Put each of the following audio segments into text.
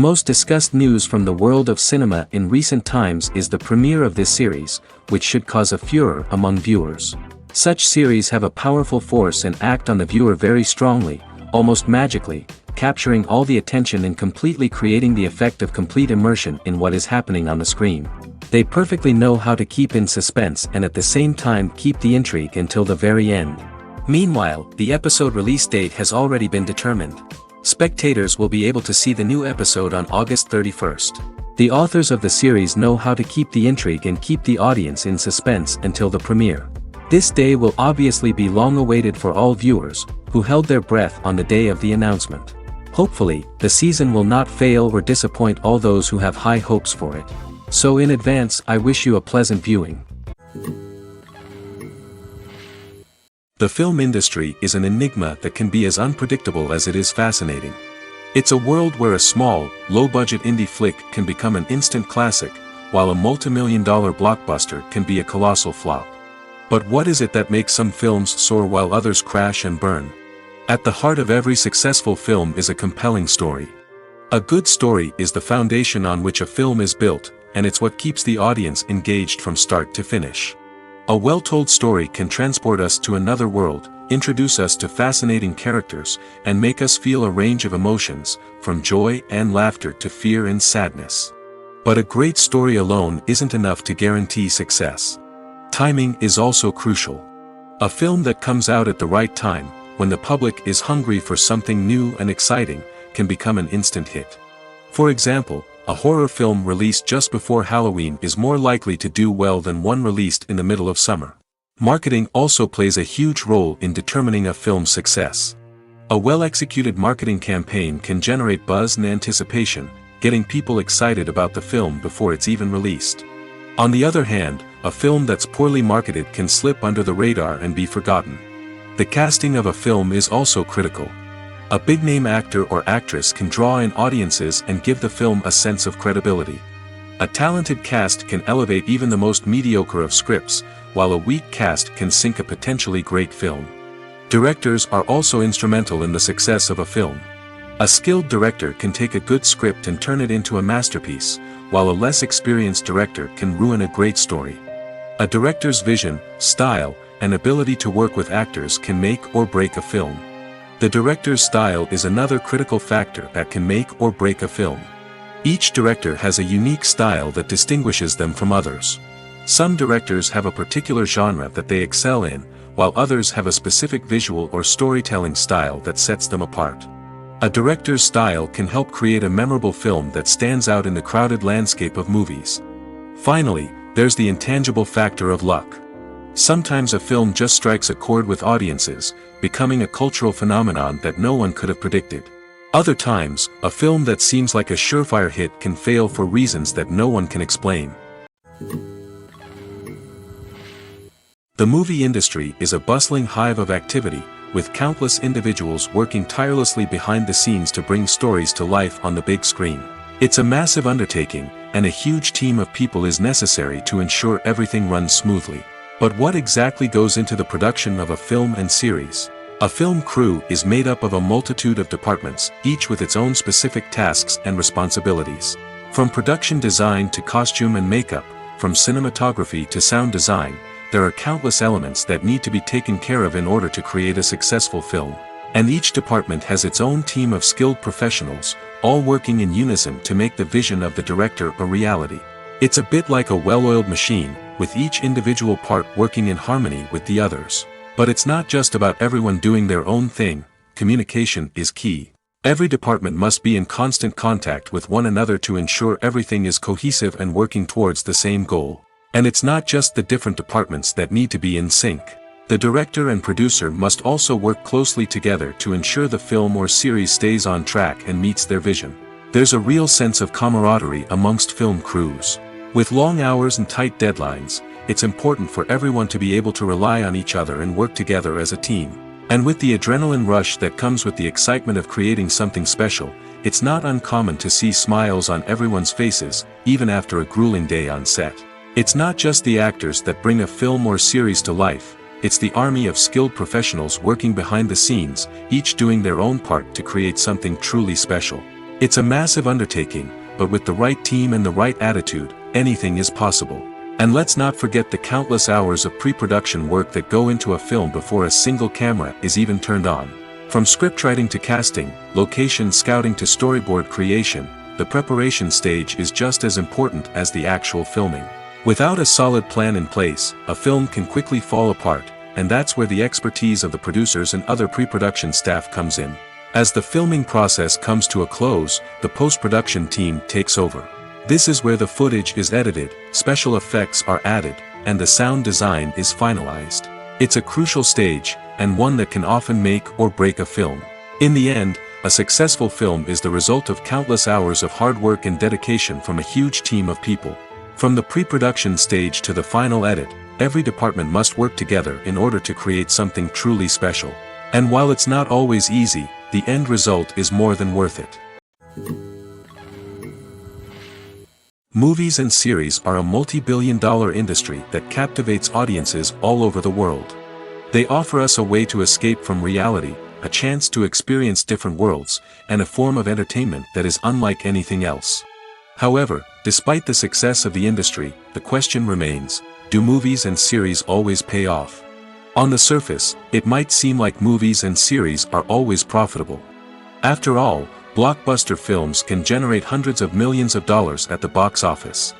most discussed news from the world of cinema in recent times is the premiere of this series, which should cause a furor among viewers. Such series have a powerful force and act on the viewer very strongly, almost magically, capturing all the attention and completely creating the effect of complete immersion in what is happening on the screen. They perfectly know how to keep in suspense and at the same time keep the intrigue until the very end. Meanwhile, the episode release date has already been determined. Spectators will be able to see the new episode on August 31st. The authors of the series know how to keep the intrigue and keep the audience in suspense until the premiere. This day will obviously be long awaited for all viewers, who held their breath on the day of the announcement. Hopefully, the season will not fail or disappoint all those who have high hopes for it. So in advance, I wish you a pleasant viewing. The film industry is an enigma that can be as unpredictable as it is fascinating. It's a world where a small, low-budget indie flick can become an instant classic, while a multi-million-dollar blockbuster can be a colossal flop. But what is it that makes some films soar while others crash and burn? At the heart of every successful film is a compelling story. A good story is the foundation on which a film is built, and it's what keeps the audience engaged from start to finish. A well-told story can transport us to another world, introduce us to fascinating characters, and make us feel a range of emotions, from joy and laughter to fear and sadness. But a great story alone isn't enough to guarantee success. Timing is also crucial. A film that comes out at the right time, when the public is hungry for something new and exciting, can become an instant hit. For example, a horror film released just before Halloween is more likely to do well than one released in the middle of summer. Marketing also plays a huge role in determining a film's success. A well-executed marketing campaign can generate buzz and anticipation, getting people excited about the film before it's even released. On the other hand, a film that's poorly marketed can slip under the radar and be forgotten. The casting of a film is also critical. A big-name actor or actress can draw in audiences and give the film a sense of credibility. A talented cast can elevate even the most mediocre of scripts, while a weak cast can sink a potentially great film. Directors are also instrumental in the success of a film. A skilled director can take a good script and turn it into a masterpiece, while a less experienced director can ruin a great story. A director's vision, style, and ability to work with actors can make or break a film. The director's style is another critical factor that can make or break a film. Each director has a unique style that distinguishes them from others. Some directors have a particular genre that they excel in, while others have a specific visual or storytelling style that sets them apart. A director's style can help create a memorable film that stands out in the crowded landscape of movies. Finally, there's the intangible factor of luck. Sometimes a film just strikes a chord with audiences, becoming a cultural phenomenon that no one could have predicted. Other times, a film that seems like a surefire hit can fail for reasons that no one can explain. The movie industry is a bustling hive of activity, with countless individuals working tirelessly behind the scenes to bring stories to life on the big screen. It's a massive undertaking, and a huge team of people is necessary to ensure everything runs smoothly. But what exactly goes into the production of a film and series? A film crew is made up of a multitude of departments, each with its own specific tasks and responsibilities. From production design to costume and makeup, from cinematography to sound design, there are countless elements that need to be taken care of in order to create a successful film. And each department has its own team of skilled professionals, all working in unison to make the vision of the director a reality. It's a bit like a well-oiled machine, with each individual part working in harmony with the others. But it's not just about everyone doing their own thing. Communication is key. Every department must be in constant contact with one another to ensure everything is cohesive and working towards the same goal. And it's not just the different departments that need to be in sync. The director and producer must also work closely together to ensure the film or series stays on track and meets their vision. There's a real sense of camaraderie amongst film crews. With long hours and tight deadlines, it's important for everyone to be able to rely on each other and work together as a team. And with the adrenaline rush that comes with the excitement of creating something special, it's not uncommon to see smiles on everyone's faces, even after a grueling day on set. It's not just the actors that bring a film or series to life, it's the army of skilled professionals working behind the scenes, each doing their own part to create something truly special. It's a massive undertaking, but with the right team and the right attitude, anything is possible. And let's not forget the countless hours of pre-production work that go into a film before a single camera is even turned on. From scriptwriting to casting, location scouting to storyboard creation, the preparation stage is just as important as the actual filming. Without a solid plan in place, a film can quickly fall apart, and that's where the expertise of the producers and other pre-production staff comes in. As the filming process comes to a close, the post-production team takes over. This is where the footage is edited, special effects are added, and the sound design is finalized. It's a crucial stage, and one that can often make or break a film. In the end, a successful film is the result of countless hours of hard work and dedication from a huge team of people. From the pre-production stage to the final edit, every department must work together in order to create something truly special. And while it's not always easy, the end result is more than worth it. Movies and series are a multi-billion-dollar industry that captivates audiences all over the world. They offer us a way to escape from reality, a chance to experience different worlds, and a form of entertainment that is unlike anything else. However, despite the success of the industry, the question remains, do movies and series always pay off? On the surface, it might seem like movies and series are always profitable. After all, blockbuster films can generate hundreds of millions of dollars at the box office.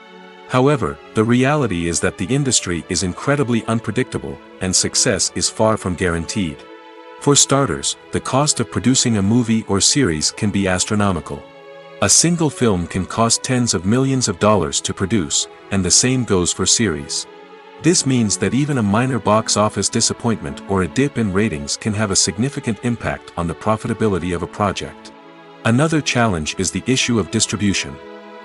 However, the reality is that the industry is incredibly unpredictable, and success is far from guaranteed. For starters, the cost of producing a movie or series can be astronomical. A single film can cost tens of millions of dollars to produce, and the same goes for series. This means that even a minor box office disappointment or a dip in ratings can have a significant impact on the profitability of a project. Another challenge is the issue of distribution.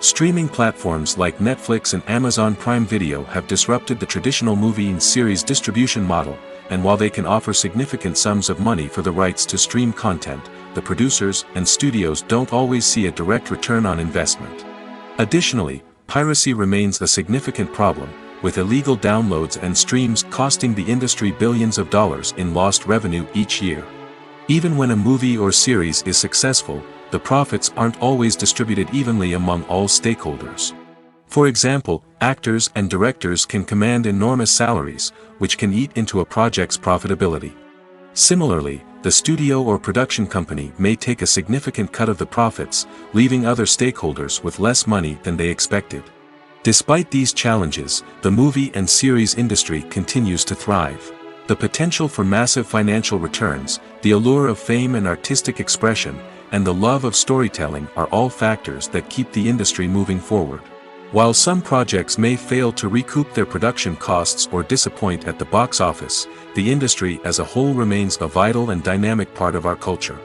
Streaming platforms like Netflix and Amazon Prime Video have disrupted the traditional movie and series distribution model, and while they can offer significant sums of money for the rights to stream content, the producers and studios don't always see a direct return on investment. Additionally, piracy remains a significant problem, with illegal downloads and streams costing the industry billions of dollars in lost revenue each year. Even when a movie or series is successful, the profits aren't always distributed evenly among all stakeholders. For example, actors and directors can command enormous salaries, which can eat into a project's profitability. Similarly, the studio or production company may take a significant cut of the profits, leaving other stakeholders with less money than they expected. Despite these challenges, the movie and series industry continues to thrive. The potential for massive financial returns, the allure of fame and artistic expression, and the love of storytelling are all factors that keep the industry moving forward. While some projects may fail to recoup their production costs or disappoint at the box office, the industry as a whole remains a vital and dynamic part of our culture.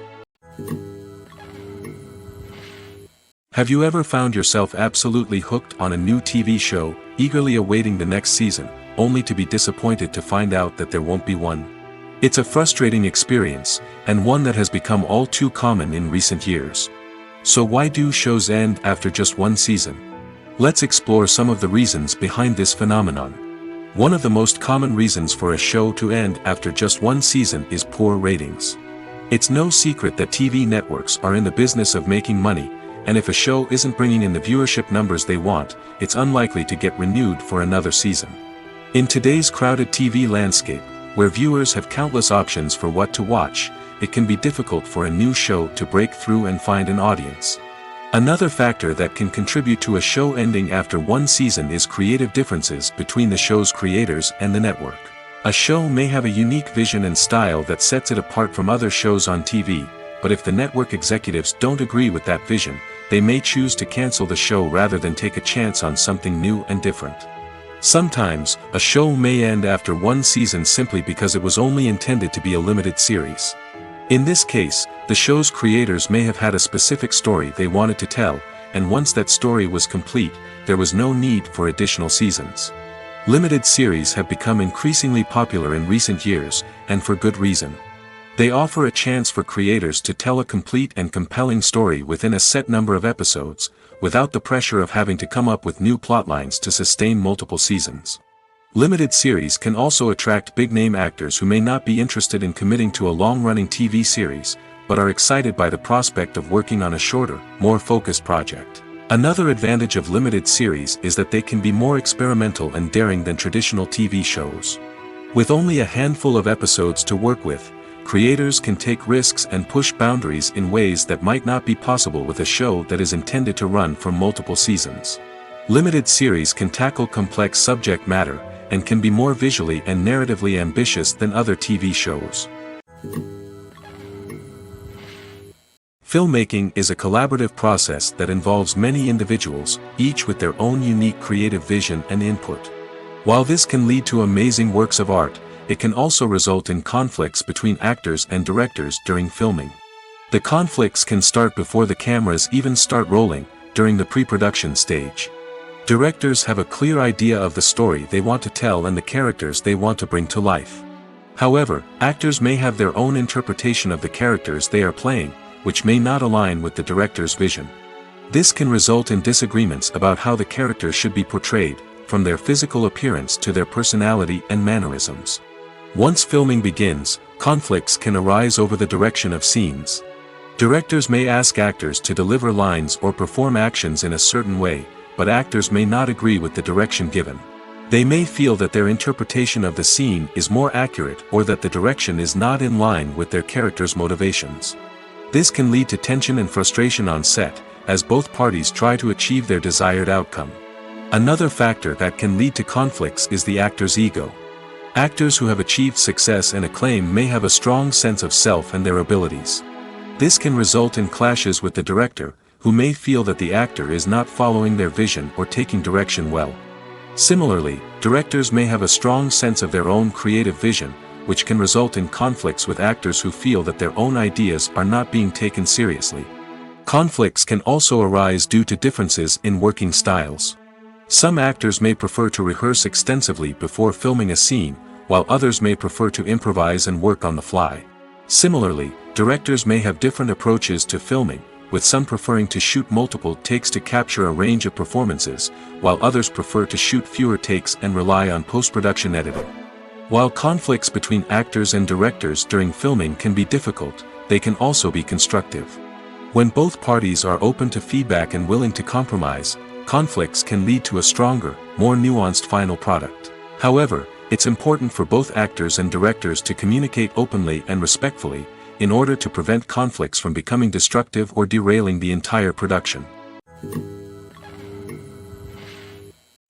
Have you ever found yourself absolutely hooked on a new TV show, eagerly awaiting the next season, only to be disappointed to find out that there won't be one? It's a frustrating experience, and one that has become all too common in recent years. So why do shows end after just one season? Let's explore some of the reasons behind this phenomenon. One of the most common reasons for a show to end after just one season is poor ratings. It's no secret that TV networks are in the business of making money, and if a show isn't bringing in the viewership numbers they want, it's unlikely to get renewed for another season. In today's crowded TV landscape, where viewers have countless options for what to watch, it can be difficult for a new show to break through and find an audience. Another factor that can contribute to a show ending after one season is creative differences between the show's creators and the network. A show may have a unique vision and style that sets it apart from other shows on TV, but if the network executives don't agree with that vision, they may choose to cancel the show rather than take a chance on something new and different. Sometimes, a show may end after one season simply because it was only intended to be a limited series. In this case, the show's creators may have had a specific story they wanted to tell, and once that story was complete, there was no need for additional seasons. Limited series have become increasingly popular in recent years, and for good reason. They offer a chance for creators to tell a complete and compelling story within a set number of episodes, without the pressure of having to come up with new plotlines to sustain multiple seasons. Limited series can also attract big-name actors who may not be interested in committing to a long-running TV series, but are excited by the prospect of working on a shorter, more focused project. Another advantage of limited series is that they can be more experimental and daring than traditional TV shows. With only a handful of episodes to work with, creators can take risks and push boundaries in ways that might not be possible with a show that is intended to run for multiple seasons. Limited series can tackle complex subject matter, and can be more visually and narratively ambitious than other TV shows. Filmmaking is a collaborative process that involves many individuals, each with their own unique creative vision and input. While this can lead to amazing works of art, it can also result in conflicts between actors and directors during filming. The conflicts can start before the cameras even start rolling, during the pre-production stage. Directors have a clear idea of the story they want to tell and the characters they want to bring to life. However, actors may have their own interpretation of the characters they are playing, which may not align with the director's vision. This can result in disagreements about how the characters should be portrayed, from their physical appearance to their personality and mannerisms. Once filming begins, conflicts can arise over the direction of scenes. Directors may ask actors to deliver lines or perform actions in a certain way, but actors may not agree with the direction given. They may feel that their interpretation of the scene is more accurate or that the direction is not in line with their character's motivations. This can lead to tension and frustration on set, as both parties try to achieve their desired outcome. Another factor that can lead to conflicts is the actor's ego. Actors who have achieved success and acclaim may have a strong sense of self and their abilities. This can result in clashes with the director, who may feel that the actor is not following their vision or taking direction well. Similarly, directors may have a strong sense of their own creative vision, which can result in conflicts with actors who feel that their own ideas are not being taken seriously. Conflicts can also arise due to differences in working styles. Some actors may prefer to rehearse extensively before filming a scene, while others may prefer to improvise and work on the fly. Similarly, directors may have different approaches to filming, with some preferring to shoot multiple takes to capture a range of performances, while others prefer to shoot fewer takes and rely on post-production editing. While conflicts between actors and directors during filming can be difficult, they can also be constructive. When both parties are open to feedback and willing to compromise, conflicts can lead to a stronger, more nuanced final product. However, it's important for both actors and directors to communicate openly and respectfully, in order to prevent conflicts from becoming destructive or derailing the entire production.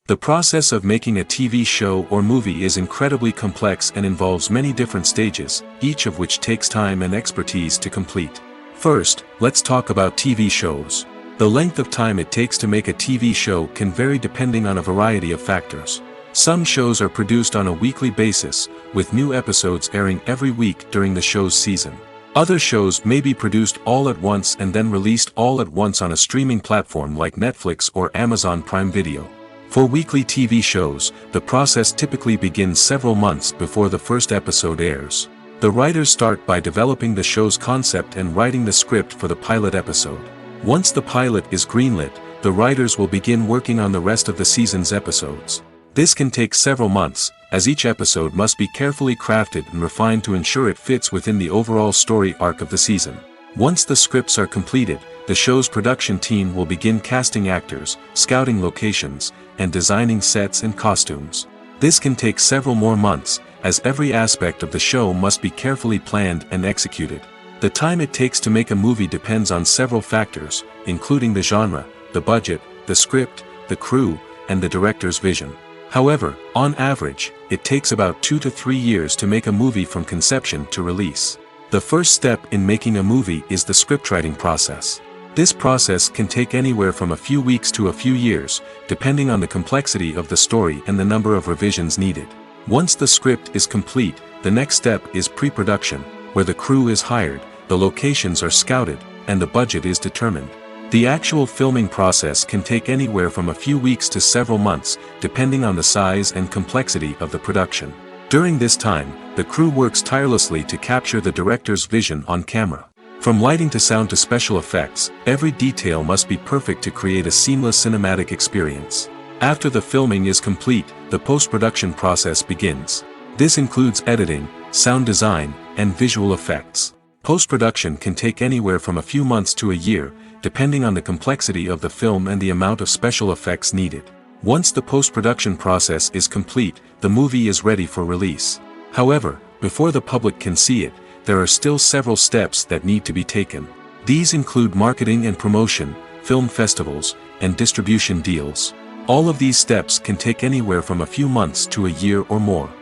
The process of making a TV show or movie is incredibly complex and involves many different stages, each of which takes time and expertise to complete. First, let's talk about TV shows. The length of time it takes to make a TV show can vary depending on a variety of factors. Some shows are produced on a weekly basis, with new episodes airing every week during the show's season. Other shows may be produced all at once and then released all at once on a streaming platform like Netflix or Amazon Prime Video. For weekly TV shows, the process typically begins several months before the first episode airs. The writers start by developing the show's concept and writing the script for the pilot episode. Once the pilot is greenlit, the writers will begin working on the rest of the season's episodes. This can take several months, as each episode must be carefully crafted and refined to ensure it fits within the overall story arc of the season. Once the scripts are completed, the show's production team will begin casting actors, scouting locations, and designing sets and costumes. This can take several more months, as every aspect of the show must be carefully planned and executed. The time it takes to make a movie depends on several factors, including the genre, the budget, the script, the crew, and the director's vision. However, on average, it takes about 2 to 3 years to make a movie from conception to release. The first step in making a movie is the scriptwriting process. This process can take anywhere from a few weeks to a few years, depending on the complexity of the story and the number of revisions needed. Once the script is complete, the next step is pre-production, where the crew is hired, the locations are scouted, and the budget is determined. The actual filming process can take anywhere from a few weeks to several months, depending on the size and complexity of the production. During this time, the crew works tirelessly to capture the director's vision on camera. From lighting to sound to special effects, every detail must be perfect to create a seamless cinematic experience. After the filming is complete, the post-production process begins. This includes editing, sound design, and visual effects. Post-production can take anywhere from a few months to a year, depending on the complexity of the film and the amount of special effects needed. Once the post-production process is complete, the movie is ready for release. However, before the public can see it, there are still several steps that need to be taken. These include marketing and promotion, film festivals, and distribution deals. All of these steps can take anywhere from a few months to a year or more.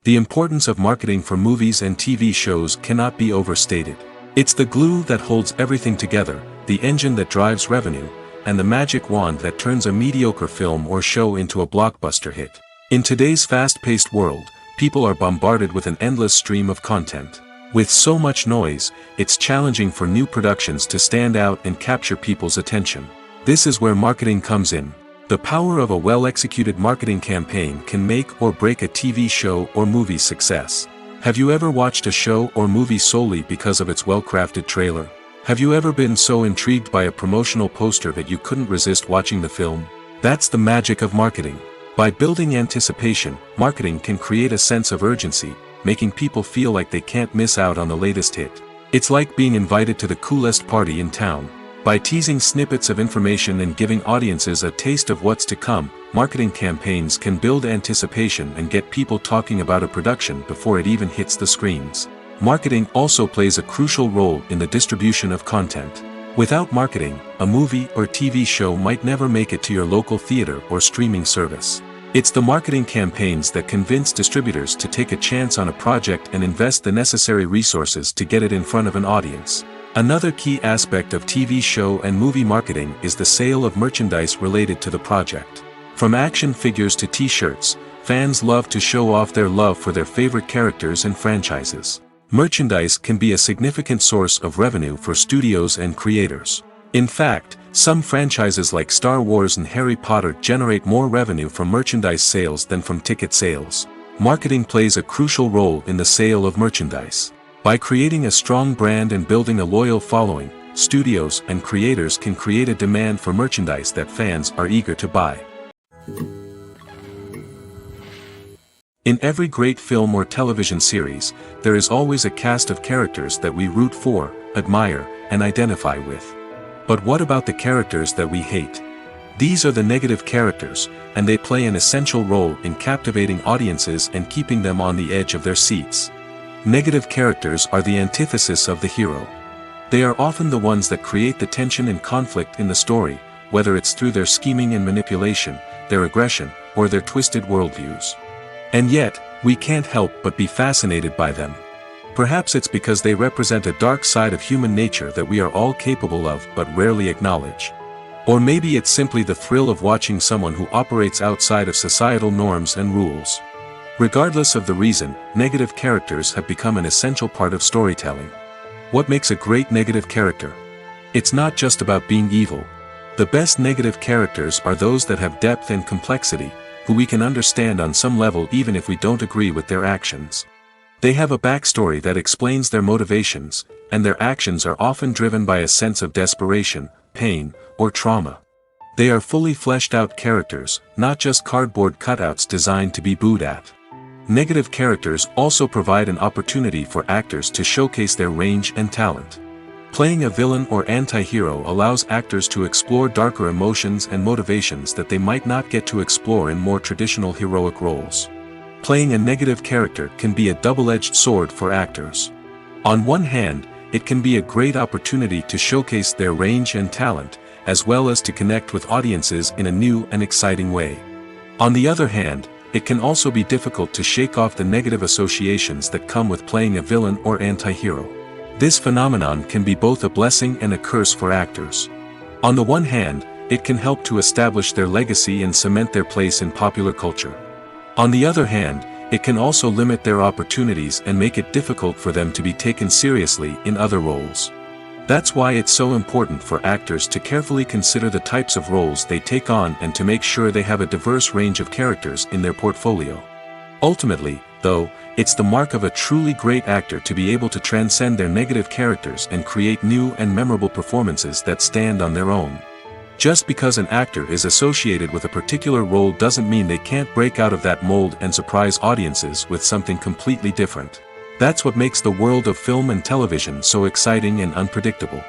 The importance of marketing for movies and TV shows cannot be overstated. It's the glue that holds everything together, the engine that drives revenue, and the magic wand that turns a mediocre film or show into a blockbuster hit. In today's fast-paced world, people are bombarded with an endless stream of content. With so much noise, it's challenging for new productions to stand out and capture people's attention. This is where marketing comes in. The power of a well-executed marketing campaign can make or break a TV show or movie's success. Have you ever watched a show or movie solely because of its well-crafted trailer? Have you ever been so intrigued by a promotional poster that you couldn't resist watching the film? That's the magic of marketing. By building anticipation, marketing can create a sense of urgency, making people feel like they can't miss out on the latest hit. It's like being invited to the coolest party in town. By teasing snippets of information and giving audiences a taste of what's to come, marketing campaigns can build anticipation and get people talking about a production before it even hits the screens. Marketing also plays a crucial role in the distribution of content. Without marketing, a movie or TV show might never make it to your local theater or streaming service. It's the marketing campaigns that convince distributors to take a chance on a project and invest the necessary resources to get it in front of an audience. Another key aspect of TV show and movie marketing is the sale of merchandise related to the project. From action figures to t-shirts, fans love to show off their love for their favorite characters and franchises. Merchandise can be a significant source of revenue for studios and creators. In fact, some franchises like Star Wars and Harry Potter generate more revenue from merchandise sales than from ticket sales. Marketing plays a crucial role in the sale of merchandise. By creating a strong brand and building a loyal following, studios and creators can create a demand for merchandise that fans are eager to buy. In every great film or television series, there is always a cast of characters that we root for, admire, and identify with. But what about the characters that we hate? These are the negative characters, and they play an essential role in captivating audiences and keeping them on the edge of their seats. Negative characters are the antithesis of the hero. They are often the ones that create the tension and conflict in the story, whether it's through their scheming and manipulation, their aggression, or their twisted worldviews. And yet, we can't help but be fascinated by them. Perhaps it's because they represent a dark side of human nature that we are all capable of but rarely acknowledge. Or maybe it's simply the thrill of watching someone who operates outside of societal norms and rules. Regardless of the reason, negative characters have become an essential part of storytelling. What makes a great negative character? It's not just about being evil. The best negative characters are those that have depth and complexity, who we can understand on some level even if we don't agree with their actions. They have a backstory that explains their motivations, and their actions are often driven by a sense of desperation, pain, or trauma. They are fully fleshed out characters, not just cardboard cutouts designed to be booed at. Negative characters also provide an opportunity for actors to showcase their range and talent. Playing a villain or anti-hero allows actors to explore darker emotions and motivations that they might not get to explore in more traditional heroic roles. Playing a negative character can be a double-edged sword for actors. On one hand, it can be a great opportunity to showcase their range and talent, as well as to connect with audiences in a new and exciting way. On the other hand, it can also be difficult to shake off the negative associations that come with playing a villain or anti-hero. This phenomenon can be both a blessing and a curse for actors. On the one hand, it can help to establish their legacy and cement their place in popular culture. On the other hand, it can also limit their opportunities and make it difficult for them to be taken seriously in other roles. That's why it's so important for actors to carefully consider the types of roles they take on and to make sure they have a diverse range of characters in their portfolio. Ultimately, though, it's the mark of a truly great actor to be able to transcend their negative characters and create new and memorable performances that stand on their own. Just because an actor is associated with a particular role doesn't mean they can't break out of that mold and surprise audiences with something completely different. That's what makes the world of film and television so exciting and unpredictable.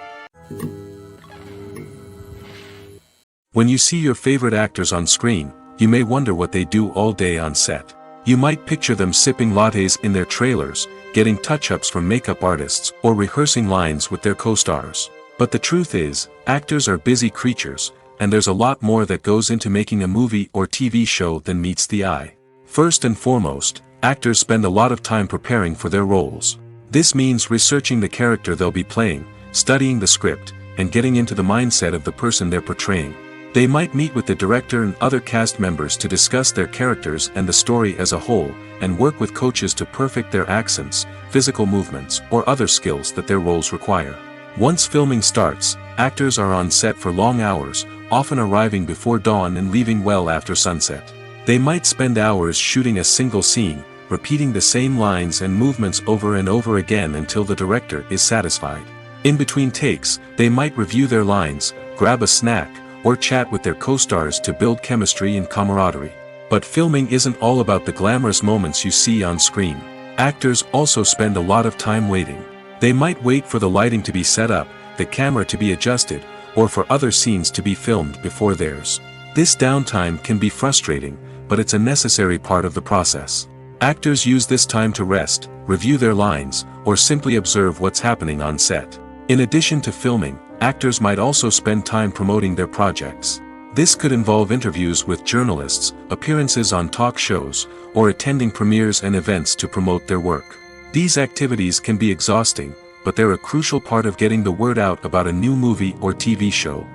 When you see your favorite actors on screen, you may wonder what they do all day on set. You might picture them sipping lattes in their trailers, getting touch-ups from makeup artists, or rehearsing lines with their co-stars. But the truth is, actors are busy creatures, and there's a lot more that goes into making a movie or TV show than meets the eye. First and foremost, actors spend a lot of time preparing for their roles. This means researching the character they'll be playing, studying the script, and getting into the mindset of the person they're portraying. They might meet with the director and other cast members to discuss their characters and the story as a whole, and work with coaches to perfect their accents, physical movements, or other skills that their roles require. Once filming starts, actors are on set for long hours, often arriving before dawn and leaving well after sunset. They might spend hours shooting a single scene, repeating the same lines and movements over and over again until the director is satisfied. In between takes, they might review their lines, grab a snack, or chat with their co-stars to build chemistry and camaraderie. But filming isn't all about the glamorous moments you see on screen. Actors also spend a lot of time waiting. They might wait for the lighting to be set up, the camera to be adjusted, or for other scenes to be filmed before theirs. This downtime can be frustrating, but it's a necessary part of the process. Actors use this time to rest, review their lines, or simply observe what's happening on set. In addition to filming, actors might also spend time promoting their projects. This could involve interviews with journalists, appearances on talk shows, or attending premieres and events to promote their work. These activities can be exhausting, but they're a crucial part of getting the word out about a new movie or TV show.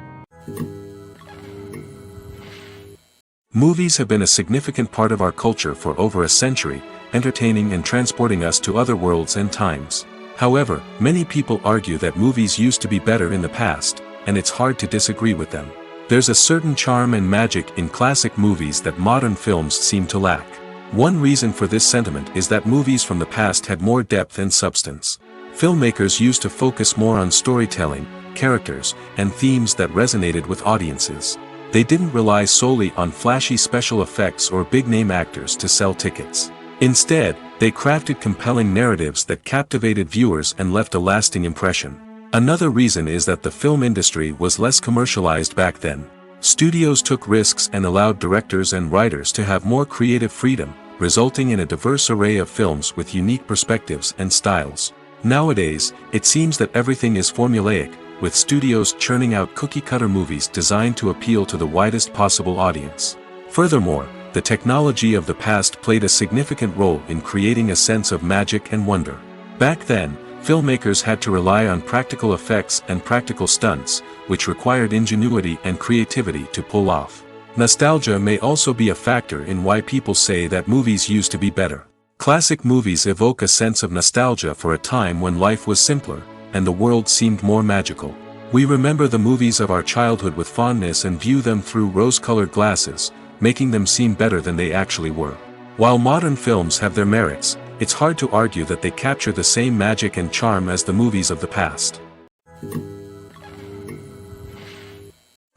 Movies have been a significant part of our culture for over a century, entertaining and transporting us to other worlds and times. However, many people argue that movies used to be better in the past, and it's hard to disagree with them. There's a certain charm and magic in classic movies that modern films seem to lack. One reason for this sentiment is that movies from the past had more depth and substance. Filmmakers used to focus more on storytelling, characters, and themes that resonated with audiences. They didn't rely solely on flashy special effects or big-name actors to sell tickets. Instead, they crafted compelling narratives that captivated viewers and left a lasting impression. Another reason is that the film industry was less commercialized back then. Studios took risks and allowed directors and writers to have more creative freedom, resulting in a diverse array of films with unique perspectives and styles. Nowadays, it seems that everything is formulaic, with studios churning out cookie-cutter movies designed to appeal to the widest possible audience. Furthermore, the technology of the past played a significant role in creating a sense of magic and wonder. Back then, filmmakers had to rely on practical effects and practical stunts, which required ingenuity and creativity to pull off. Nostalgia may also be a factor in why people say that movies used to be better. Classic movies evoke a sense of nostalgia for a time when life was simpler, and the world seemed more magical. We remember the movies of our childhood with fondness and view them through rose-colored glasses, making them seem better than they actually were. While modern films have their merits, it's hard to argue that they capture the same magic and charm as the movies of the past.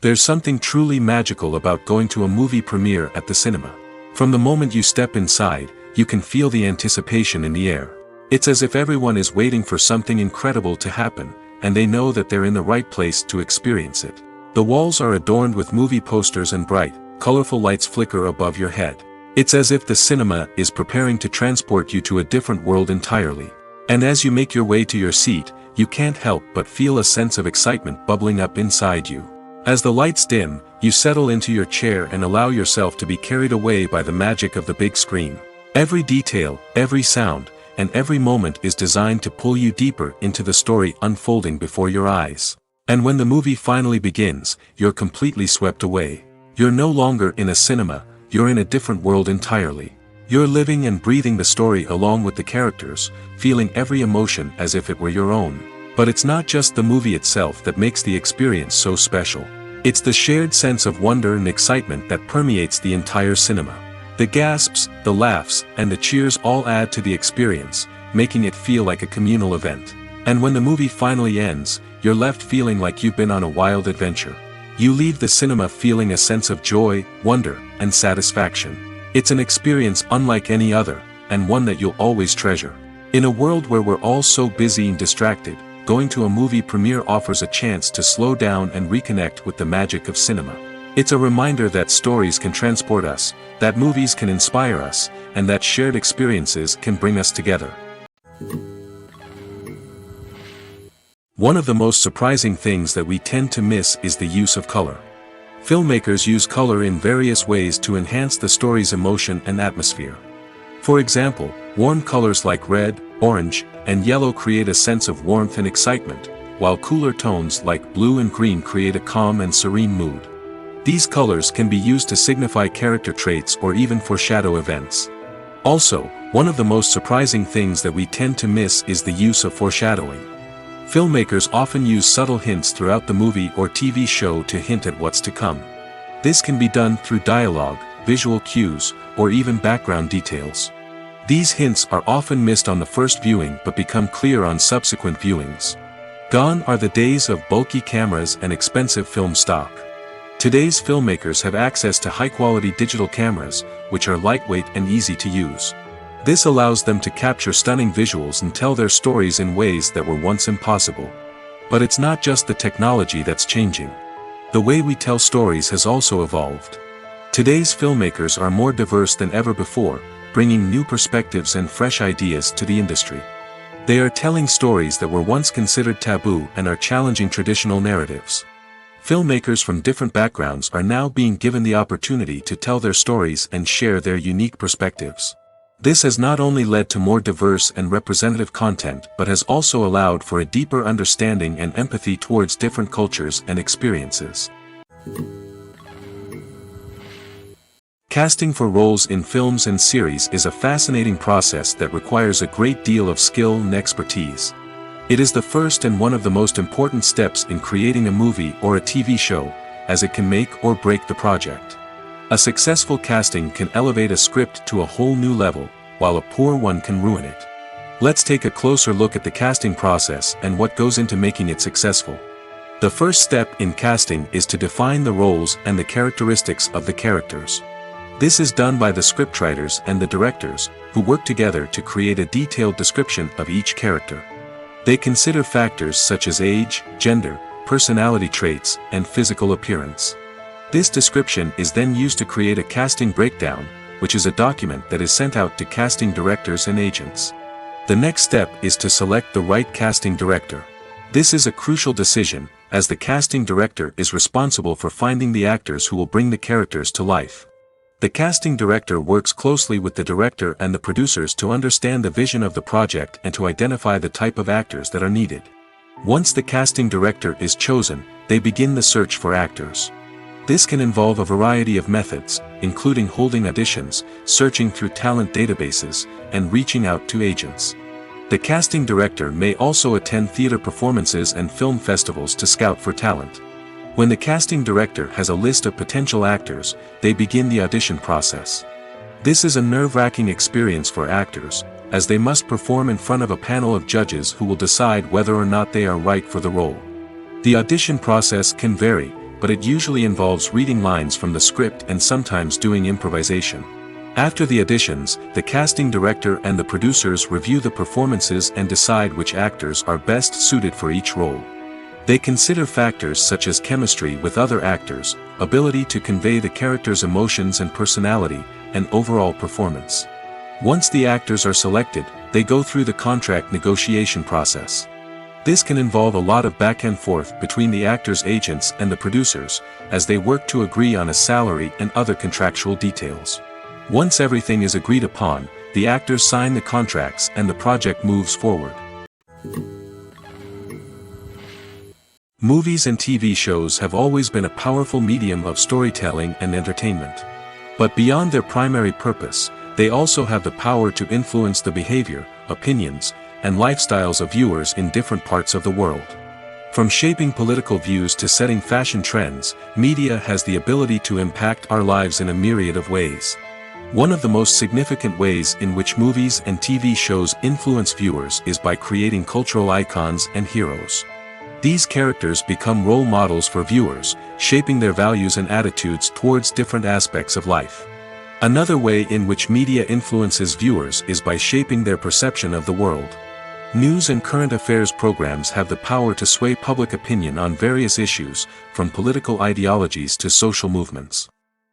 There's something truly magical about going to a movie premiere at the cinema. From the moment you step inside, you can feel the anticipation in the air. It's as if everyone is waiting for something incredible to happen, and they know that they're in the right place to experience it. The walls are adorned with movie posters and bright, colorful lights flicker above your head. It's as if the cinema is preparing to transport you to a different world entirely. And as you make your way to your seat, you can't help but feel a sense of excitement bubbling up inside you. As the lights dim, you settle into your chair and allow yourself to be carried away by the magic of the big screen. Every detail, every sound, and every moment is designed to pull you deeper into the story unfolding before your eyes. And when the movie finally begins, you're completely swept away. You're no longer in a cinema, you're in a different world entirely. You're living and breathing the story along with the characters, feeling every emotion as if it were your own. But it's not just the movie itself that makes the experience so special. It's the shared sense of wonder and excitement that permeates the entire cinema. The gasps, the laughs, and the cheers all add to the experience, making it feel like a communal event. And when the movie finally ends, you're left feeling like you've been on a wild adventure. You leave the cinema feeling a sense of joy, wonder, and satisfaction. It's an experience unlike any other, and one that you'll always treasure. In a world where we're all so busy and distracted, going to a movie premiere offers a chance to slow down and reconnect with the magic of cinema. It's a reminder that stories can transport us, that movies can inspire us, and that shared experiences can bring us together. One of the most surprising things that we tend to miss is the use of color. Filmmakers use color in various ways to enhance the story's emotion and atmosphere. For example, warm colors like red, orange, and yellow create a sense of warmth and excitement, while cooler tones like blue and green create a calm and serene mood. These colors can be used to signify character traits or even foreshadow events. Also, one of the most surprising things that we tend to miss is the use of foreshadowing. Filmmakers often use subtle hints throughout the movie or TV show to hint at what's to come. This can be done through dialogue, visual cues, or even background details. These hints are often missed on the first viewing but become clear on subsequent viewings. Gone are the days of bulky cameras and expensive film stock. Today's filmmakers have access to high-quality digital cameras, which are lightweight and easy to use. This allows them to capture stunning visuals and tell their stories in ways that were once impossible. But it's not just the technology that's changing. The way we tell stories has also evolved. Today's filmmakers are more diverse than ever before, bringing new perspectives and fresh ideas to the industry. They are telling stories that were once considered taboo and are challenging traditional narratives. Filmmakers from different backgrounds are now being given the opportunity to tell their stories and share their unique perspectives. This has not only led to more diverse and representative content but has also allowed for a deeper understanding and empathy towards different cultures and experiences. Casting for roles in films and series is a fascinating process that requires a great deal of skill and expertise. It is the first and one of the most important steps in creating a movie or a TV show, as it can make or break the project. A successful casting can elevate a script to a whole new level, while a poor one can ruin it. Let's take a closer look at the casting process and what goes into making it successful. The first step in casting is to define the roles and the characteristics of the characters. This is done by the scriptwriters and the directors, who work together to create a detailed description of each character. They consider factors such as age, gender, personality traits, and physical appearance. This description is then used to create a casting breakdown, which is a document that is sent out to casting directors and agents. The next step is to select the right casting director. This is a crucial decision, as the casting director is responsible for finding the actors who will bring the characters to life. The casting director works closely with the director and the producers to understand the vision of the project and to identify the type of actors that are needed. Once the casting director is chosen, they begin the search for actors. This can involve a variety of methods, including holding auditions, searching through talent databases, and reaching out to agents. The casting director may also attend theater performances and film festivals to scout for talent. When the casting director has a list of potential actors, they begin the audition process. This is a nerve-wracking experience for actors, as they must perform in front of a panel of judges who will decide whether or not they are right for the role. The audition process can vary, but it usually involves reading lines from the script and sometimes doing improvisation. After the auditions, the casting director and the producers review the performances and decide which actors are best suited for each role. They consider factors such as chemistry with other actors, ability to convey the character's emotions and personality, and overall performance. Once the actors are selected, they go through the contract negotiation process. This can involve a lot of back and forth between the actors' agents and the producers, as they work to agree on a salary and other contractual details. Once everything is agreed upon, the actors sign the contracts and the project moves forward. Movies and TV shows have always been a powerful medium of storytelling and entertainment. But beyond their primary purpose, they also have the power to influence the behavior, opinions, and lifestyles of viewers in different parts of the world. From shaping political views to setting fashion trends, media has the ability to impact our lives in a myriad of ways. One of the most significant ways in which movies and TV shows influence viewers is by creating cultural icons and heroes. These characters become role models for viewers, shaping their values and attitudes towards different aspects of life. Another way in which media influences viewers is by shaping their perception of the world. News and current affairs programs have the power to sway public opinion on various issues, from political ideologies to social movements.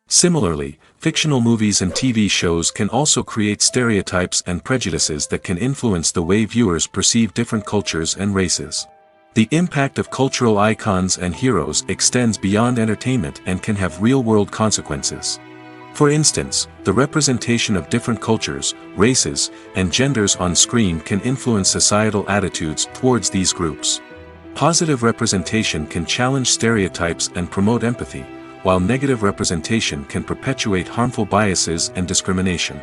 Similarly, fictional movies and TV shows can also create stereotypes and prejudices that can influence the way viewers perceive different cultures and races. The impact of cultural icons and heroes extends beyond entertainment and can have real-world consequences. For instance, the representation of different cultures, races, and genders on screen can influence societal attitudes towards these groups. Positive representation can challenge stereotypes and promote empathy, while negative representation can perpetuate harmful biases and discrimination.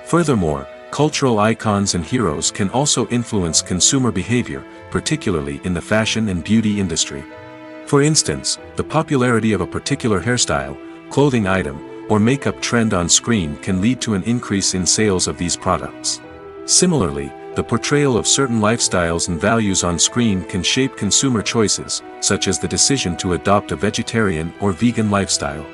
Furthermore, cultural icons and heroes can also influence consumer behavior, particularly in the fashion and beauty industry. For instance, the popularity of a particular hairstyle, clothing item, or makeup trend on screen can lead to an increase in sales of these products. Similarly, the portrayal of certain lifestyles and values on screen can shape consumer choices, such as the decision to adopt a vegetarian or vegan lifestyle.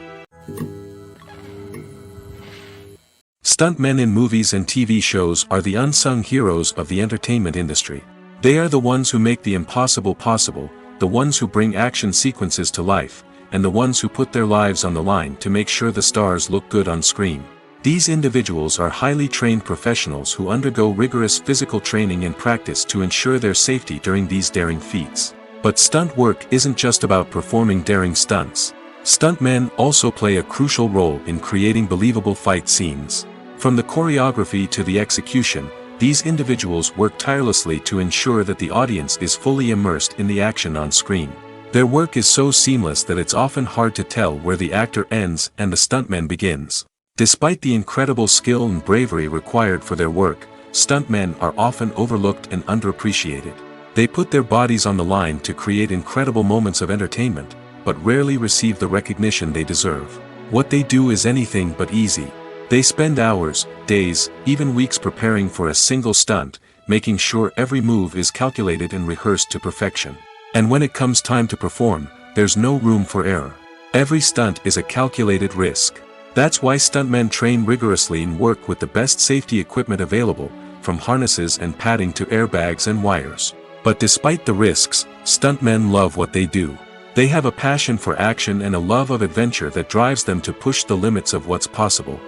Stuntmen in movies and TV shows are the unsung heroes of the entertainment industry. They are the ones who make the impossible possible, the ones who bring action sequences to life, and the ones who put their lives on the line to make sure the stars look good on screen. These individuals are highly trained professionals who undergo rigorous physical training and practice to ensure their safety during these daring feats. But stunt work isn't just about performing daring stunts. Stuntmen also play a crucial role in creating believable fight scenes. From the choreography to the execution, these individuals work tirelessly to ensure that the audience is fully immersed in the action on screen. Their work is so seamless that it's often hard to tell where the actor ends and the stuntman begins. Despite the incredible skill and bravery required for their work, stuntmen are often overlooked and underappreciated. They put their bodies on the line to create incredible moments of entertainment, but rarely receive the recognition they deserve. What they do is anything but easy. They spend hours, days, even weeks preparing for a single stunt, making sure every move is calculated and rehearsed to perfection. And when it comes time to perform, there's no room for error. Every stunt is a calculated risk. That's why stuntmen train rigorously and work with the best safety equipment available, from harnesses and padding to airbags and wires. But despite the risks, stuntmen love what they do. They have a passion for action and a love of adventure that drives them to push the limits of what's possible.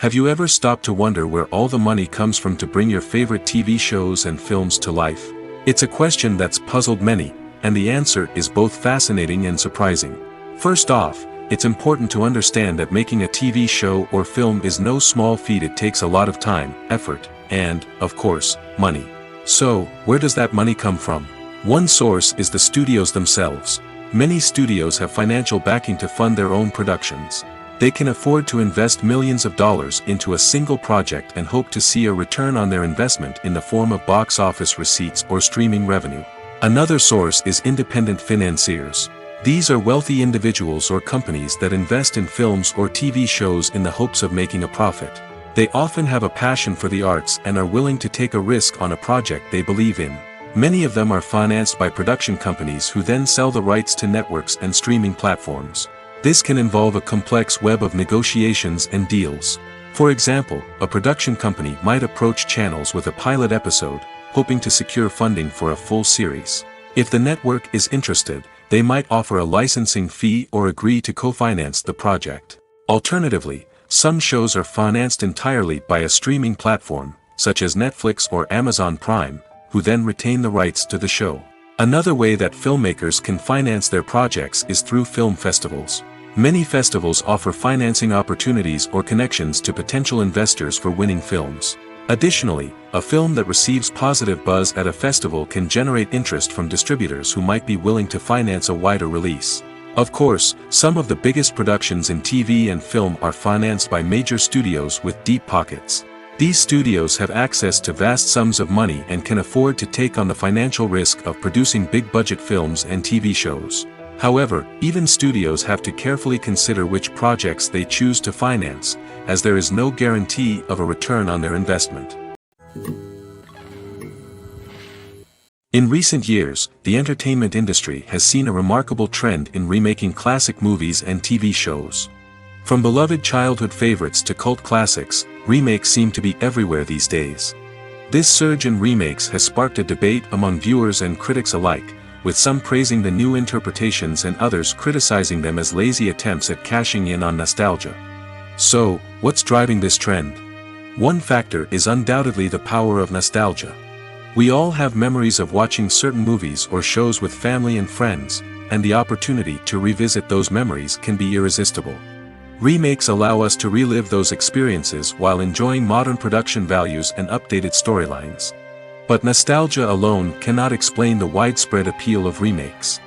Have you ever stopped to wonder where all the money comes from to bring your favorite TV shows and films to life? It's a question that's puzzled many, and the answer is both fascinating and surprising. First off, it's important to understand that making a TV show or film is no small feat. It takes a lot of time, effort, and, of course, money. So, where does that money come from? One source is the studios themselves. Many studios have financial backing to fund their own productions. They can afford to invest millions of dollars into a single project and hope to see a return on their investment in the form of box office receipts or streaming revenue. Another source is independent financiers. These are wealthy individuals or companies that invest in films or TV shows in the hopes of making a profit. They often have a passion for the arts and are willing to take a risk on a project they believe in. Many of them are financed by production companies who then sell the rights to networks and streaming platforms. This can involve a complex web of negotiations and deals. For example, a production company might approach channels with a pilot episode, hoping to secure funding for a full series. If the network is interested, they might offer a licensing fee or agree to co-finance the project. Alternatively, some shows are financed entirely by a streaming platform, such as Netflix or Amazon Prime, who then retain the rights to the show. Another way that filmmakers can finance their projects is through film festivals. Many festivals offer financing opportunities or connections to potential investors for winning films. Additionally, a film that receives positive buzz at a festival can generate interest from distributors who might be willing to finance a wider release. Of course, some of the biggest productions in TV and film are financed by major studios with deep pockets. These studios have access to vast sums of money and can afford to take on the financial risk of producing big-budget films and TV shows. However, even studios have to carefully consider which projects they choose to finance, as there is no guarantee of a return on their investment. In recent years, the entertainment industry has seen a remarkable trend in remaking classic movies and TV shows. From beloved childhood favorites to cult classics, remakes seem to be everywhere these days. This surge in remakes has sparked a debate among viewers and critics alike, with some praising the new interpretations and others criticizing them as lazy attempts at cashing in on nostalgia. So, what's driving this trend? One factor is undoubtedly the power of nostalgia. We all have memories of watching certain movies or shows with family and friends, and the opportunity to revisit those memories can be irresistible. Remakes allow us to relive those experiences while enjoying modern production values and updated storylines. But nostalgia alone cannot explain the widespread appeal of remakes.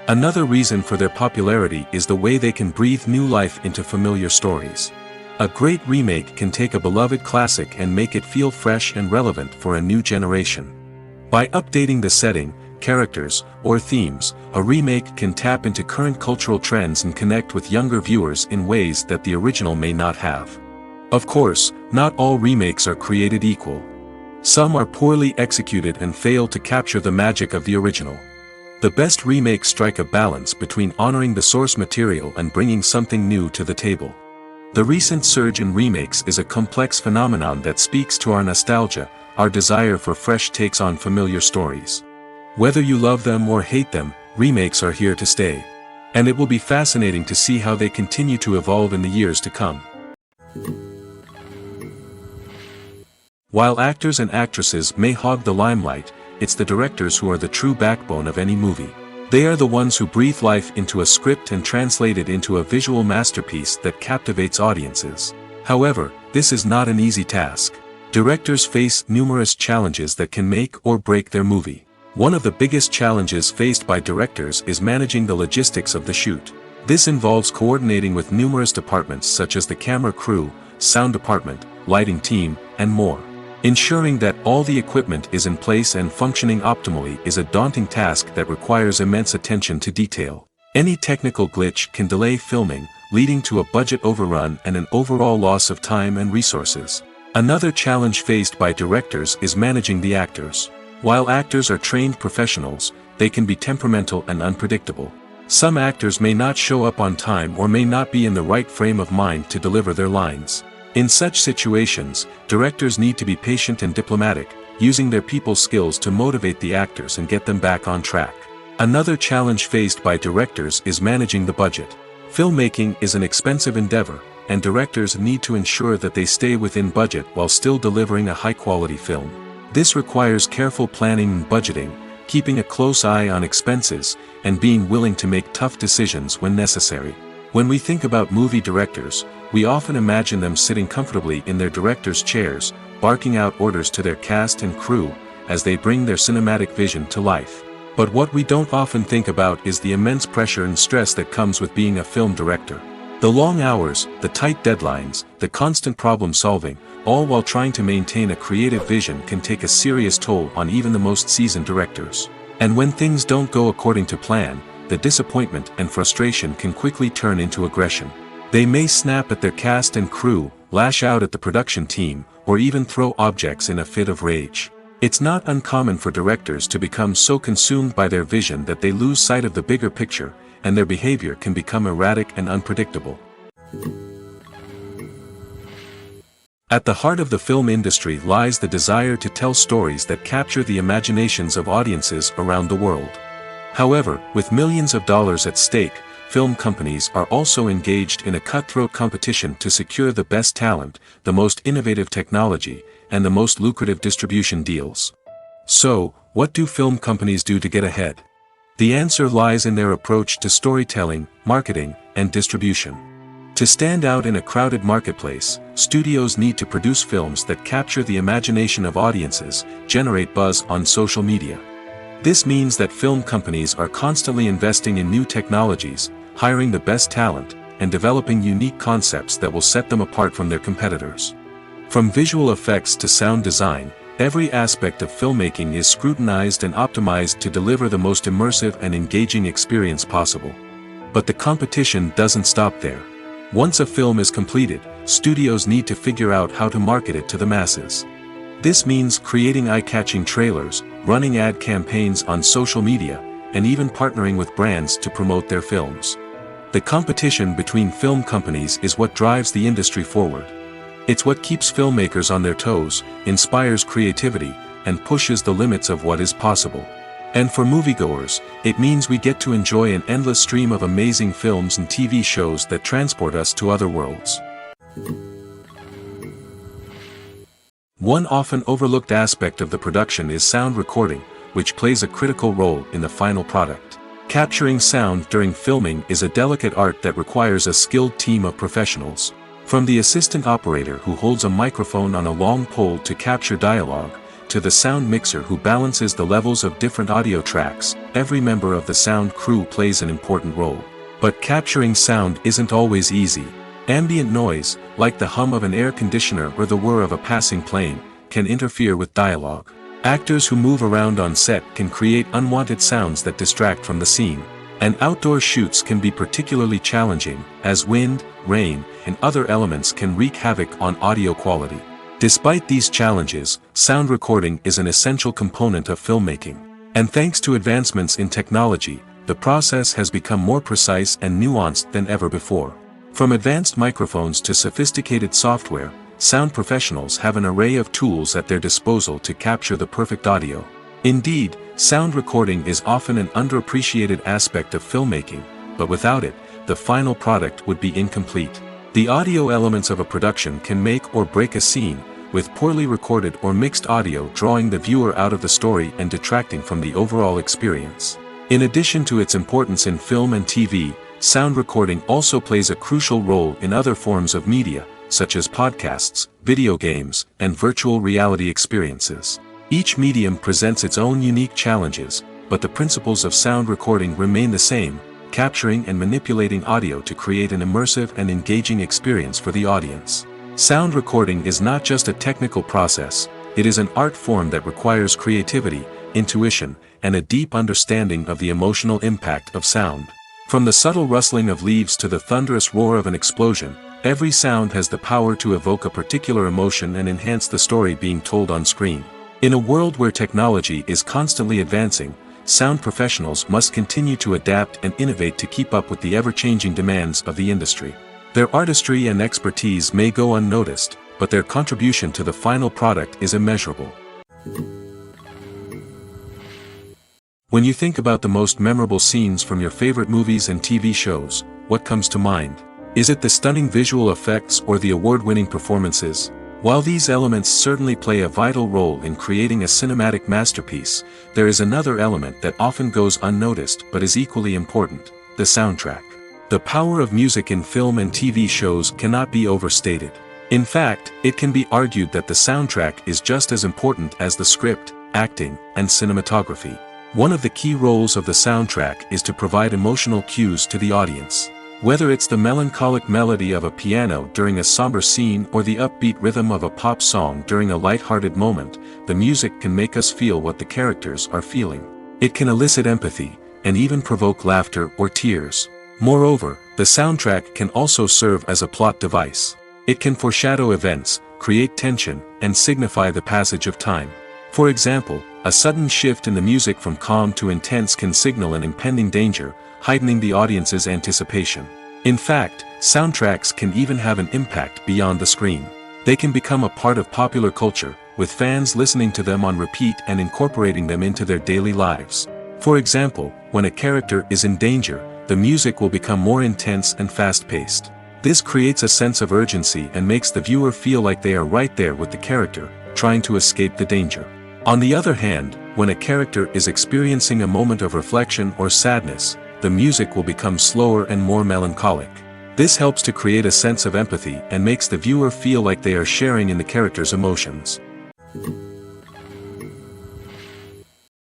Another reason for their popularity is the way they can breathe new life into familiar stories. A great remake can take a beloved classic and make it feel fresh and relevant for a new generation. By updating the setting, characters, or themes, a remake can tap into current cultural trends and connect with younger viewers in ways that the original may not have. Of course, not all remakes are created equal. Some are poorly executed and fail to capture the magic of the original. The best remakes strike a balance between honoring the source material and bringing something new to the table. The recent surge in remakes is a complex phenomenon that speaks to our nostalgia, our desire for fresh takes on familiar stories. Whether you love them or hate them, remakes are here to stay. And it will be fascinating to see how they continue to evolve in the years to come. While actors and actresses may hog the limelight, it's the directors who are the true backbone of any movie. They are the ones who breathe life into a script and translate it into a visual masterpiece that captivates audiences. However, this is not an easy task. Directors face numerous challenges that can make or break their movie. One of the biggest challenges faced by directors is managing the logistics of the shoot. This involves coordinating with numerous departments such as the camera crew, sound department, lighting team, and more. Ensuring that all the equipment is in place and functioning optimally is a daunting task that requires immense attention to detail. Any technical glitch can delay filming, leading to a budget overrun and an overall loss of time and resources. Another challenge faced by directors is managing the actors. While actors are trained professionals, they can be temperamental and unpredictable. Some actors may not show up on time or may not be in the right frame of mind to deliver their lines. In such situations, directors need to be patient and diplomatic, using their people skills to motivate the actors and get them back on track. Another challenge faced by directors is managing the budget. Filmmaking is an expensive endeavor, and directors need to ensure that they stay within budget while still delivering a high-quality film. This requires careful planning and budgeting, keeping a close eye on expenses, and being willing to make tough decisions when necessary. When we think about movie directors, we often imagine them sitting comfortably in their director's chairs, barking out orders to their cast and crew, as they bring their cinematic vision to life. But what we don't often think about is the immense pressure and stress that comes with being a film director. The long hours, the tight deadlines, the constant problem solving, all while trying to maintain a creative vision can take a serious toll on even the most seasoned directors. And when things don't go according to plan, the disappointment and frustration can quickly turn into aggression. They may snap at their cast and crew, lash out at the production team, or even throw objects in a fit of rage. It's not uncommon for directors to become so consumed by their vision that they lose sight of the bigger picture, and their behavior can become erratic and unpredictable. At the heart of the film industry lies the desire to tell stories that capture the imaginations of audiences around the world. However, with millions of dollars at stake, film companies are also engaged in a cutthroat competition to secure the best talent, the most innovative technology, and the most lucrative distribution deals. So, what do film companies do to get ahead? The answer lies in their approach to storytelling, marketing, and distribution. To stand out in a crowded marketplace, studios need to produce films that capture the imagination of audiences, generate buzz on social media. This means that film companies are constantly investing in new technologies, hiring the best talent, and developing unique concepts that will set them apart from their competitors. From visual effects to sound design, every aspect of filmmaking is scrutinized and optimized to deliver the most immersive and engaging experience possible. But the competition doesn't stop there. Once a film is completed, studios need to figure out how to market it to the masses. This means creating eye-catching trailers, running ad campaigns on social media, and even partnering with brands to promote their films. The competition between film companies is what drives the industry forward. It's what keeps filmmakers on their toes, inspires creativity, and pushes the limits of what is possible. And for moviegoers, it means we get to enjoy an endless stream of amazing films and TV shows that transport us to other worlds. One often overlooked aspect of the production is sound recording, which plays a critical role in the final product. Capturing sound during filming is a delicate art that requires a skilled team of professionals. From the assistant operator who holds a microphone on a long pole to capture dialogue, to the sound mixer who balances the levels of different audio tracks, every member of the sound crew plays an important role. But capturing sound isn't always easy. Ambient noise, like the hum of an air conditioner or the whir of a passing plane, can interfere with dialogue. Actors who move around on set can create unwanted sounds that distract from the scene. And outdoor shoots can be particularly challenging, as wind, rain, and other elements can wreak havoc on audio quality. Despite these challenges, sound recording is an essential component of filmmaking. And thanks to advancements in technology, the process has become more precise and nuanced than ever before. From advanced microphones to sophisticated software, sound professionals have an array of tools at their disposal to capture the perfect audio. Indeed, sound recording is often an underappreciated aspect of filmmaking, but without it, the final product would be incomplete. The audio elements of a production can make or break a scene, with poorly recorded or mixed audio drawing the viewer out of the story and detracting from the overall experience. In addition to its importance in film and TV, sound recording also plays a crucial role in other forms of media, such as podcasts, video games, and virtual reality experiences. Each medium presents its own unique challenges, but the principles of sound recording remain the same, capturing and manipulating audio to create an immersive and engaging experience for the audience. Sound recording is not just a technical process, it is an art form that requires creativity, intuition, and a deep understanding of the emotional impact of sound. From the subtle rustling of leaves to the thunderous roar of an explosion, every sound has the power to evoke a particular emotion and enhance the story being told on screen. In a world where technology is constantly advancing, sound professionals must continue to adapt and innovate to keep up with the ever-changing demands of the industry. Their artistry and expertise may go unnoticed, but their contribution to the final product is immeasurable. When you think about the most memorable scenes from your favorite movies and TV shows, what comes to mind? Is it the stunning visual effects or the award-winning performances? While these elements certainly play a vital role in creating a cinematic masterpiece, there is another element that often goes unnoticed but is equally important: the soundtrack. The power of music in film and TV shows cannot be overstated. In fact, it can be argued that the soundtrack is just as important as the script, acting, and cinematography. One of the key roles of the soundtrack is to provide emotional cues to the audience. Whether it's the melancholic melody of a piano during a somber scene or the upbeat rhythm of a pop song during a light-hearted moment, the music can make us feel what the characters are feeling. It can elicit empathy, and even provoke laughter or tears. Moreover, the soundtrack can also serve as a plot device. It can foreshadow events, create tension, and signify the passage of time. For example, a sudden shift in the music from calm to intense can signal an impending danger, heightening the audience's anticipation. In fact, soundtracks can even have an impact beyond the screen. They can become a part of popular culture, with fans listening to them on repeat and incorporating them into their daily lives. For example, when a character is in danger, the music will become more intense and fast-paced. This creates a sense of urgency and makes the viewer feel like they are right there with the character, trying to escape the danger. On the other hand, when a character is experiencing a moment of reflection or sadness, the music will become slower and more melancholic. This helps to create a sense of empathy and makes the viewer feel like they are sharing in the character's emotions.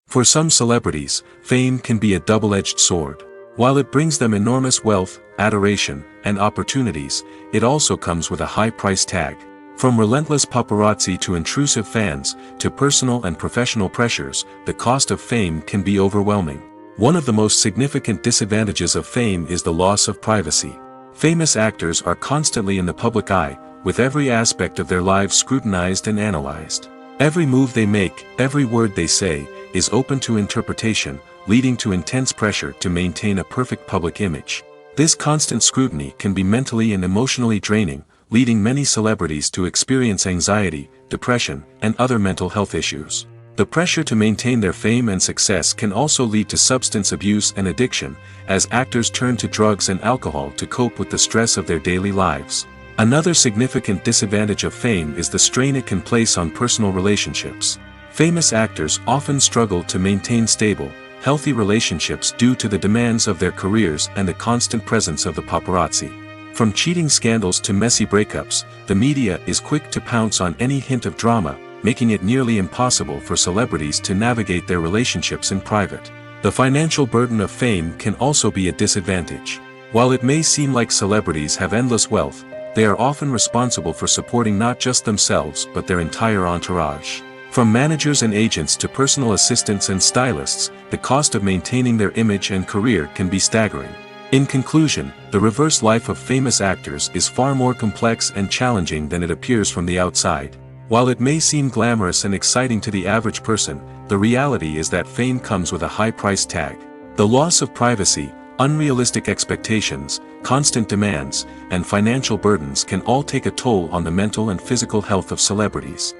For some celebrities, fame can be a double-edged sword. While it brings them enormous wealth, adoration, and opportunities, it also comes with a high price tag. From relentless paparazzi to intrusive fans, to personal and professional pressures, the cost of fame can be overwhelming. One of the most significant disadvantages of fame is the loss of privacy. Famous actors are constantly in the public eye, with every aspect of their lives scrutinized and analyzed. Every move they make, every word they say, is open to interpretation, leading to intense pressure to maintain a perfect public image. This constant scrutiny can be mentally and emotionally draining, leading many celebrities to experience anxiety, depression, and other mental health issues. The pressure to maintain their fame and success can also lead to substance abuse and addiction, as actors turn to drugs and alcohol to cope with the stress of their daily lives. Another significant disadvantage of fame is the strain it can place on personal relationships. Famous actors often struggle to maintain stable, healthy relationships due to the demands of their careers and the constant presence of the paparazzi. From cheating scandals to messy breakups, the media is quick to pounce on any hint of drama, making it nearly impossible for celebrities to navigate their relationships in private. The financial burden of fame can also be a disadvantage. While it may seem like celebrities have endless wealth, they are often responsible for supporting not just themselves but their entire entourage. From managers and agents to personal assistants and stylists, the cost of maintaining their image and career can be staggering. In conclusion, the reverse life of famous actors is far more complex and challenging than it appears from the outside. While it may seem glamorous and exciting to the average person, the reality is that fame comes with a high price tag. The loss of privacy, unrealistic expectations, constant demands, and financial burdens can all take a toll on the mental and physical health of celebrities.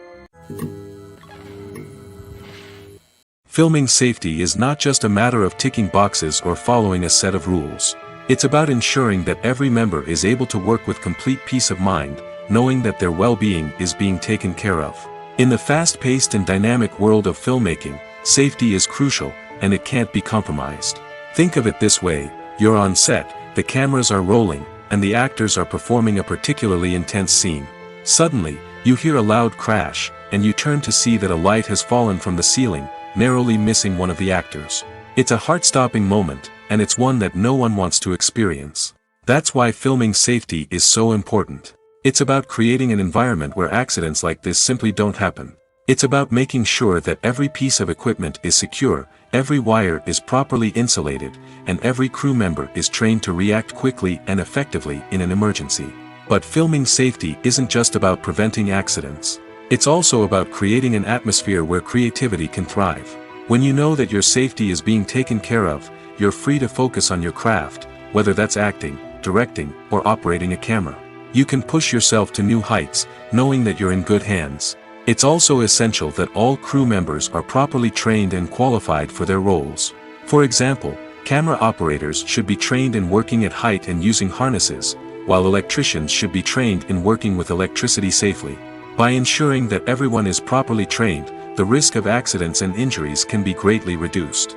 Filming safety is not just a matter of ticking boxes or following a set of rules. It's about ensuring that every member is able to work with complete peace of mind, knowing that their well-being is being taken care of. In the fast-paced and dynamic world of filmmaking, safety is crucial, and it can't be compromised. Think of it this way: you're on set, the cameras are rolling, and the actors are performing a particularly intense scene. Suddenly, you hear a loud crash, and you turn to see that a light has fallen from the ceiling, narrowly missing one of the actors. It's a heart-stopping moment, and it's one that no one wants to experience. That's why filming safety is so important. It's about creating an environment where accidents like this simply don't happen. It's about making sure that every piece of equipment is secure, every wire is properly insulated, and every crew member is trained to react quickly and effectively in an emergency. But filming safety isn't just about preventing accidents. It's also about creating an atmosphere where creativity can thrive. When you know that your safety is being taken care of, you're free to focus on your craft, whether that's acting, directing, or operating a camera. You can push yourself to new heights, knowing that you're in good hands. It's also essential that all crew members are properly trained and qualified for their roles. For example, camera operators should be trained in working at height and using harnesses, while electricians should be trained in working with electricity safely. By ensuring that everyone is properly trained, the risk of accidents and injuries can be greatly reduced.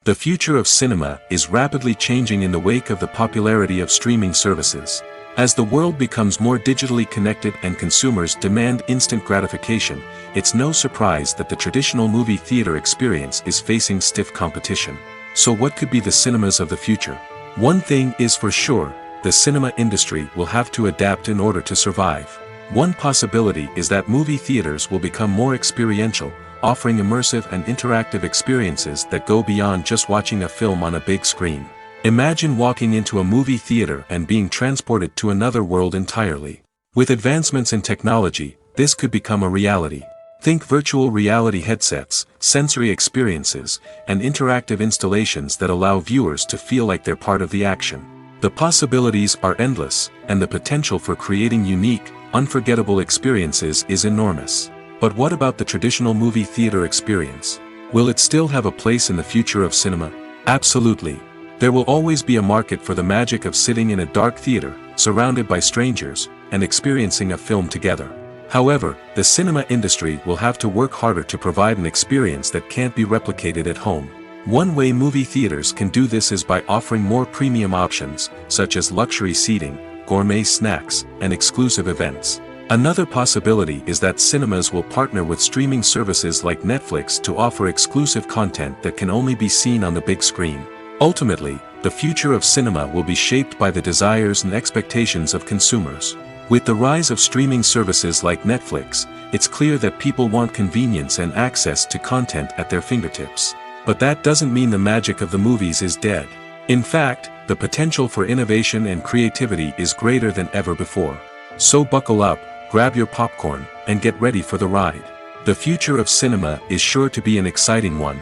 The future of cinema is rapidly changing in the wake of the popularity of streaming services. As the world becomes more digitally connected and consumers demand instant gratification, it's no surprise that the traditional movie theater experience is facing stiff competition. So what could be the cinemas of the future? One thing is for sure: the cinema industry will have to adapt in order to survive. One possibility is that movie theaters will become more experiential, offering immersive and interactive experiences that go beyond just watching a film on a big screen. Imagine walking into a movie theater and being transported to another world entirely. With advancements in technology, this could become a reality. Think virtual reality headsets, sensory experiences, and interactive installations that allow viewers to feel like they're part of the action. The possibilities are endless, and the potential for creating unique, unforgettable experiences is enormous. But what about the traditional movie theater experience? Will it still have a place in the future of cinema? Absolutely. There will always be a market for the magic of sitting in a dark theater, surrounded by strangers, and experiencing a film together. However, the cinema industry will have to work harder to provide an experience that can't be replicated at home. One way movie theaters can do this is by offering more premium options, such as luxury seating, gourmet snacks, and exclusive events. Another possibility is that cinemas will partner with streaming services like Netflix to offer exclusive content that can only be seen on the big screen. Ultimately, the future of cinema will be shaped by the desires and expectations of consumers. With the rise of streaming services like Netflix, it's clear that people want convenience and access to content at their fingertips. But that doesn't mean the magic of the movies is dead. In fact, the potential for innovation and creativity is greater than ever before. So buckle up, grab your popcorn, and get ready for the ride. The future of cinema is sure to be an exciting one.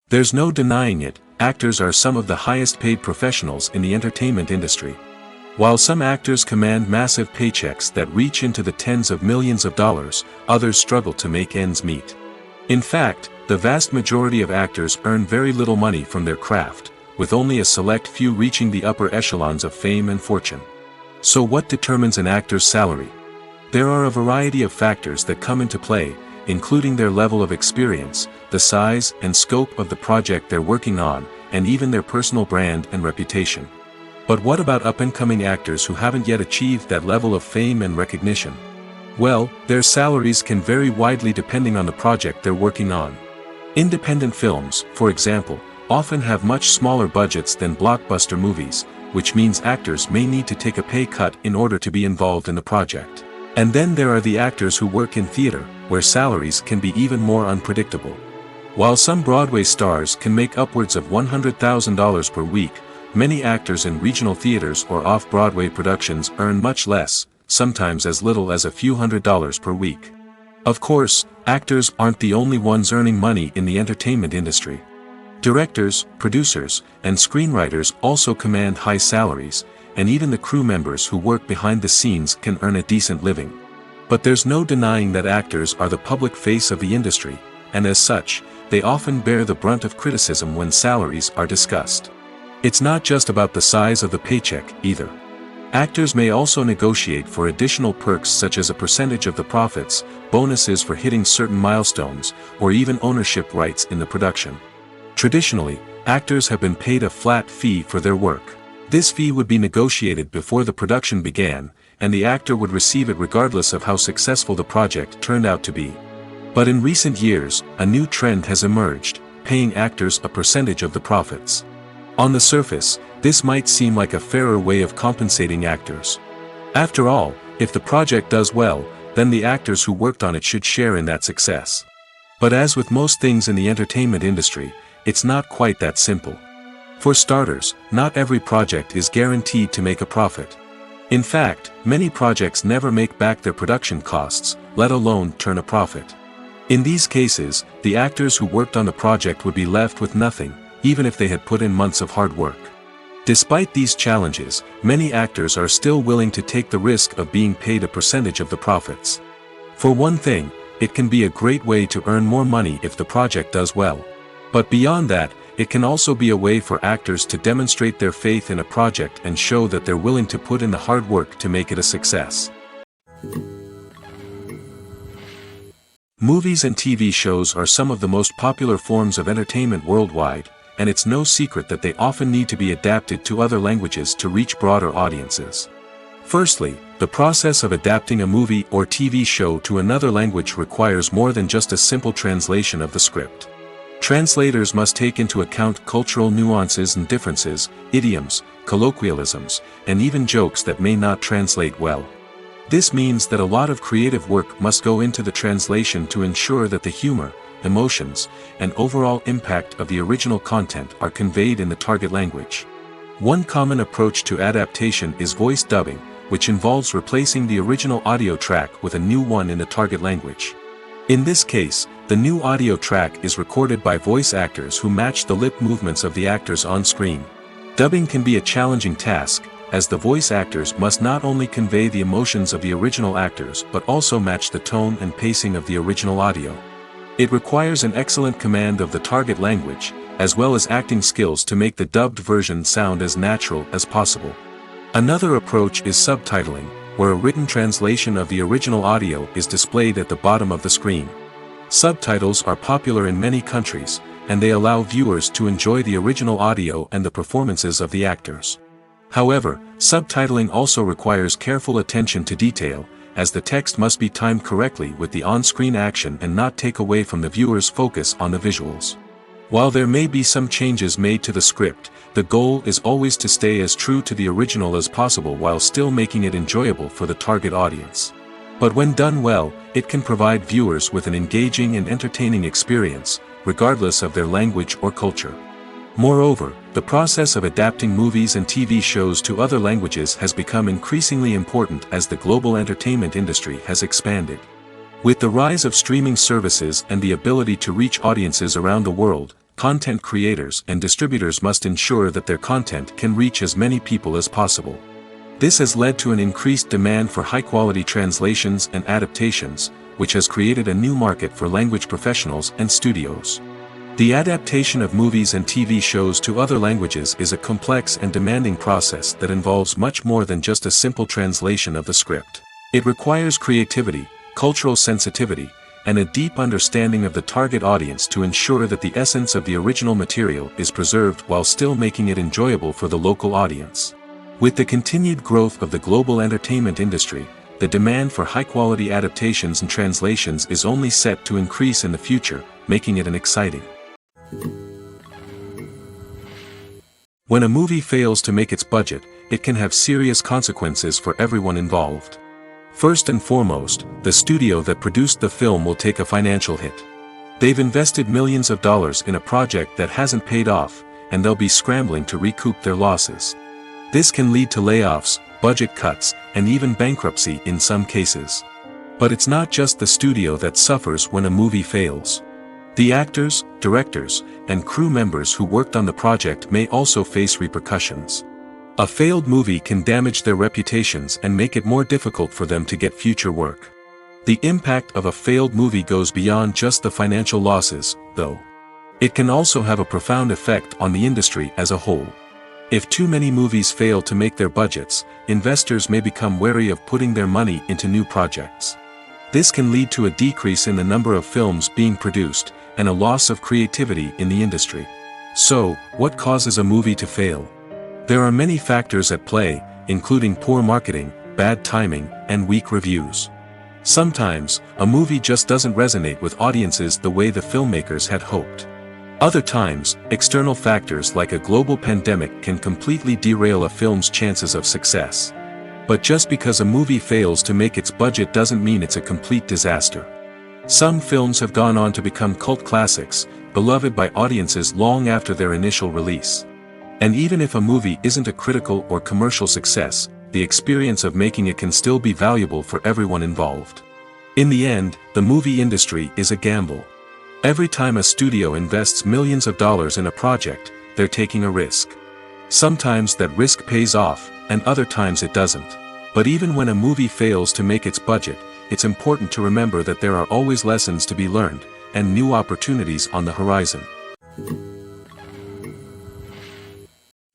There's no denying it, actors are some of the highest paid professionals in the entertainment industry. While some actors command massive paychecks that reach into the tens of millions of dollars, others struggle to make ends meet. In fact, the vast majority of actors earn very little money from their craft, with only a select few reaching the upper echelons of fame and fortune. So what determines an actor's salary? There are a variety of factors that come into play, including their level of experience, the size and scope of the project they're working on, and even their personal brand and reputation. But what about up-and-coming actors who haven't yet achieved that level of fame and recognition? Well, their salaries can vary widely depending on the project they're working on. Independent films, for example, often have much smaller budgets than blockbuster movies, which means actors may need to take a pay cut in order to be involved in the project. And then there are the actors who work in theater, where salaries can be even more unpredictable. While some Broadway stars can make upwards of $100,000 per week, many actors in regional theaters or off-Broadway productions earn much less, sometimes as little as a few $100s per week. Of course, actors aren't the only ones earning money in the entertainment industry. Directors, producers, and screenwriters also command high salaries, and even the crew members who work behind the scenes can earn a decent living. But there's no denying that actors are the public face of the industry, and as such, they often bear the brunt of criticism when salaries are discussed. It's not just about the size of the paycheck, either. Actors may also negotiate for additional perks such as a percentage of the profits, bonuses for hitting certain milestones, or even ownership rights in the production. Traditionally, actors have been paid a flat fee for their work. This fee would be negotiated before the production began, and the actor would receive it regardless of how successful the project turned out to be. But in recent years, a new trend has emerged, paying actors a percentage of the profits. On the surface, this might seem like a fairer way of compensating actors. After all, if the project does well, then the actors who worked on it should share in that success. But as with most things in the entertainment industry, it's not quite that simple. For starters, not every project is guaranteed to make a profit. In fact, many projects never make back their production costs, let alone turn a profit. In these cases, the actors who worked on the project would be left with nothing, even if they had put in months of hard work. Despite these challenges, many actors are still willing to take the risk of being paid a percentage of the profits. For one thing, it can be a great way to earn more money if the project does well. But beyond that, it can also be a way for actors to demonstrate their faith in a project and show that they're willing to put in the hard work to make it a success. Movies and TV shows are some of the most popular forms of entertainment worldwide, and it's no secret that they often need to be adapted to other languages to reach broader audiences. Firstly, the process of adapting a movie or TV show to another language requires more than just a simple translation of the script. Translators must take into account cultural nuances and differences, idioms, colloquialisms, and even jokes that may not translate well. This means that a lot of creative work must go into the translation to ensure that the humor, emotions, and overall impact of the original content are conveyed in the target language. One common approach to adaptation is voice dubbing, which involves replacing the original audio track with a new one in the target language. In this case, the new audio track is recorded by voice actors who match the lip movements of the actors on screen. Dubbing can be a challenging task, as the voice actors must not only convey the emotions of the original actors but also match the tone and pacing of the original audio. It requires an excellent command of the target language, as well as acting skills to make the dubbed version sound as natural as possible. Another approach is subtitling, where a written translation of the original audio is displayed at the bottom of the screen. Subtitles are popular in many countries, and they allow viewers to enjoy the original audio and the performances of the actors. However, subtitling also requires careful attention to detail, as the text must be timed correctly with the on-screen action and not take away from the viewer's focus on the visuals. While there may be some changes made to the script, the goal is always to stay as true to the original as possible while still making it enjoyable for the target audience. But when done well, it can provide viewers with an engaging and entertaining experience, regardless of their language or culture. Moreover, the process of adapting movies and TV shows to other languages has become increasingly important as the global entertainment industry has expanded. With the rise of streaming services and the ability to reach audiences around the world, content creators and distributors must ensure that their content can reach as many people as possible. This has led to an increased demand for high-quality translations and adaptations, which has created a new market for language professionals and studios. The adaptation of movies and TV shows to other languages is a complex and demanding process that involves much more than just a simple translation of the script. It requires creativity, cultural sensitivity, and a deep understanding of the target audience to ensure that the essence of the original material is preserved while still making it enjoyable for the local audience. With the continued growth of the global entertainment industry, the demand for high-quality adaptations and translations is only set to increase in the future, making it an exciting. When a movie fails to make its budget, it can have serious consequences for everyone involved. First and foremost, the studio that produced the film will take a financial hit. They've invested millions of dollars in a project that hasn't paid off, and they'll be scrambling to recoup their losses. This can lead to layoffs, budget cuts, and even bankruptcy in some cases. But it's not just the studio that suffers when a movie fails. The actors, directors, and crew members who worked on the project may also face repercussions. A failed movie can damage their reputations and make it more difficult for them to get future work. The impact of a failed movie goes beyond just the financial losses, though. It can also have a profound effect on the industry as a whole. If too many movies fail to make their budgets, investors may become wary of putting their money into new projects. This can lead to a decrease in the number of films being produced, and a loss of creativity in the industry. So, what causes a movie to fail? There are many factors at play, including poor marketing, bad timing, and weak reviews. Sometimes, a movie just doesn't resonate with audiences the way the filmmakers had hoped. Other times, external factors like a global pandemic can completely derail a film's chances of success. But just because a movie fails to make its budget doesn't mean it's a complete disaster. Some films have gone on to become cult classics, beloved by audiences long after their initial release. And even if a movie isn't a critical or commercial success, the experience of making it can still be valuable for everyone involved. In the end, the movie industry is a gamble. Every time a studio invests millions of dollars in a project, they're taking a risk. Sometimes that risk pays off, and other times it doesn't. But even when a movie fails to make its budget, it's important to remember that there are always lessons to be learned, and new opportunities on the horizon.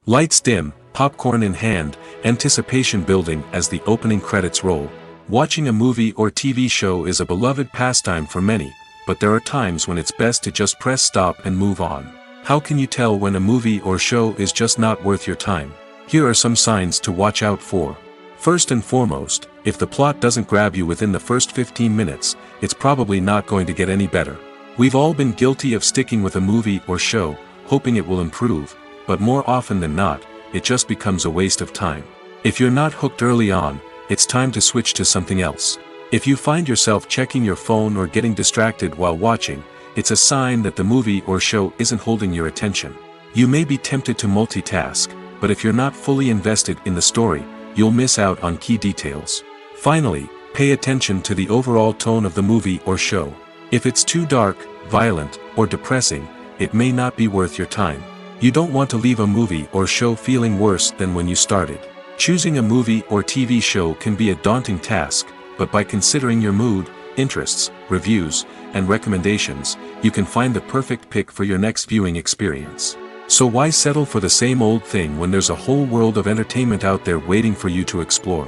Lights dim, popcorn in hand, anticipation building as the opening credits roll. Watching a movie or TV show is a beloved pastime for many, but there are times when it's best to just press stop and move on. How can you tell when a movie or show is just not worth your time? Here are some signs to watch out for. First and foremost, if the plot doesn't grab you within the first 15 minutes, it's probably not going to get any better. We've all been guilty of sticking with a movie or show, hoping it will improve, but more often than not, it just becomes a waste of time. If you're not hooked early on, it's time to switch to something else. If you find yourself checking your phone or getting distracted while watching, it's a sign that the movie or show isn't holding your attention. You may be tempted to multitask, but if you're not fully invested in the story, you'll miss out on key details. Finally, pay attention to the overall tone of the movie or show. If it's too dark, violent, or depressing, it may not be worth your time. You don't want to leave a movie or show feeling worse than when you started. Choosing a movie or TV show can be a daunting task, but by considering your mood, interests, reviews, and recommendations, you can find the perfect pick for your next viewing experience. So why settle for the same old thing when there's a whole world of entertainment out there waiting for you to explore?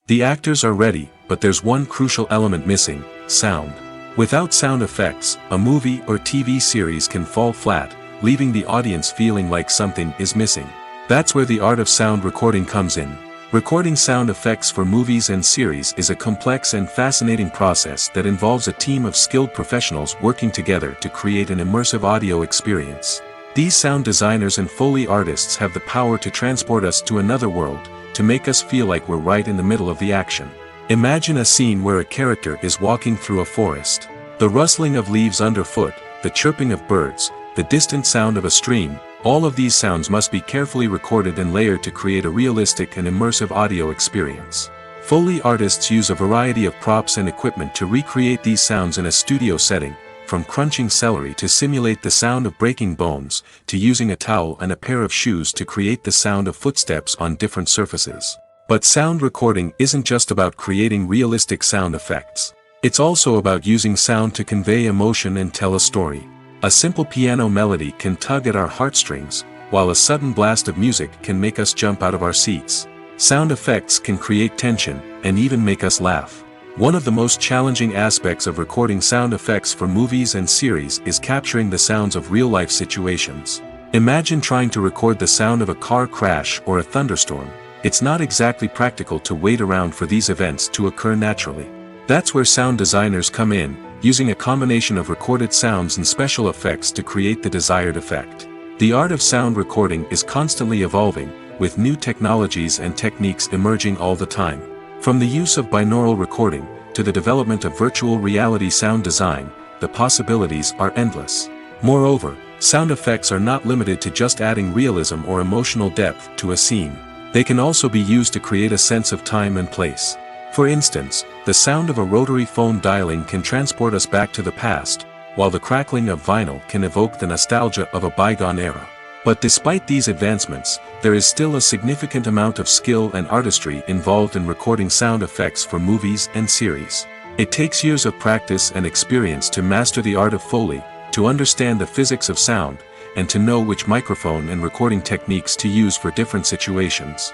The actors are ready, but there's one crucial element missing: sound. Without sound effects, a movie or TV series can fall flat, leaving the audience feeling like something is missing. That's where the art of sound recording comes in. Recording sound effects for movies and series is a complex and fascinating process that involves a team of skilled professionals working together to create an immersive audio experience. These sound designers and Foley artists have the power to transport us to another world, to make us feel like we're right in the middle of the action. Imagine a scene where a character is walking through a forest. The rustling of leaves underfoot, the chirping of birds, the distant sound of a stream. All of these sounds must be carefully recorded and layered to create a realistic and immersive audio experience. Foley artists use a variety of props and equipment to recreate these sounds in a studio setting, from crunching celery to simulate the sound of breaking bones, to using a towel and a pair of shoes to create the sound of footsteps on different surfaces. But sound recording isn't just about creating realistic sound effects. It's also about using sound to convey emotion and tell a story. A simple piano melody can tug at our heartstrings, while a sudden blast of music can make us jump out of our seats. Sound effects can create tension, and even make us laugh. One of the most challenging aspects of recording sound effects for movies and series is capturing the sounds of real-life situations. Imagine trying to record the sound of a car crash or a thunderstorm. It's not exactly practical to wait around for these events to occur naturally. That's where sound designers come in, using a combination of recorded sounds and special effects to create the desired effect. The art of sound recording is constantly evolving, with new technologies and techniques emerging all the time. From the use of binaural recording, to the development of virtual reality sound design, the possibilities are endless. Moreover, sound effects are not limited to just adding realism or emotional depth to a scene. They can also be used to create a sense of time and place. For instance, the sound of a rotary phone dialing can transport us back to the past, while the crackling of vinyl can evoke the nostalgia of a bygone era. But despite these advancements, there is still a significant amount of skill and artistry involved in recording sound effects for movies and series. It takes years of practice and experience to master the art of Foley, to understand the physics of sound, and to know which microphone and recording techniques to use for different situations.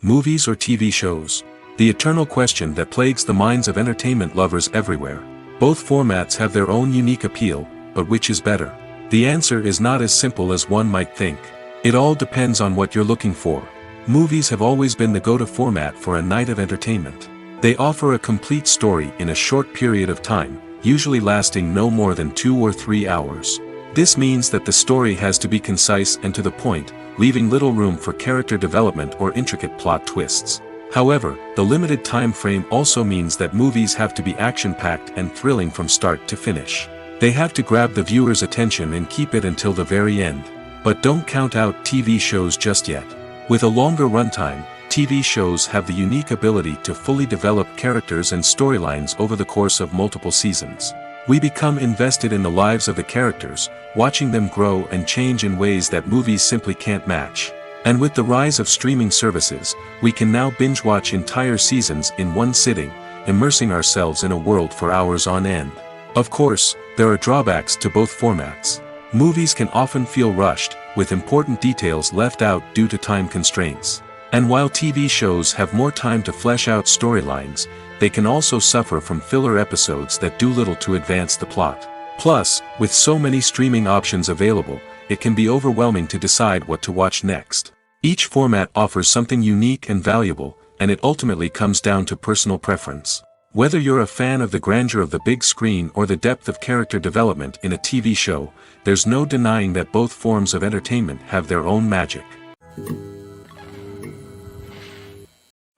Movies or TV shows? The eternal question that plagues the minds of entertainment lovers everywhere. Both formats have their own unique appeal, but which is better? The answer is not as simple as one might think. It all depends on what you're looking for. Movies have always been the go-to format for a night of entertainment. They offer a complete story in a short period of time, usually lasting no more than 2 or 3 hours. This means that the story has to be concise and to the point, leaving little room for character development or intricate plot twists. However, the limited time frame also means that movies have to be action-packed and thrilling from start to finish. They have to grab the viewer's attention and keep it until the very end. But don't count out TV shows just yet. With a longer runtime, TV shows have the unique ability to fully develop characters and storylines over the course of multiple seasons. We become invested in the lives of the characters, watching them grow and change in ways that movies simply can't match. And with the rise of streaming services, we can now binge-watch entire seasons in one sitting, immersing ourselves in a world for hours on end. Of course, there are drawbacks to both formats. Movies can often feel rushed, with important details left out due to time constraints. And while TV shows have more time to flesh out storylines, they can also suffer from filler episodes that do little to advance the plot. Plus, with so many streaming options available, it can be overwhelming to decide what to watch next. Each format offers something unique and valuable, and it ultimately comes down to personal preference. Whether you're a fan of the grandeur of the big screen or the depth of character development in a TV show, there's no denying that both forms of entertainment have their own magic.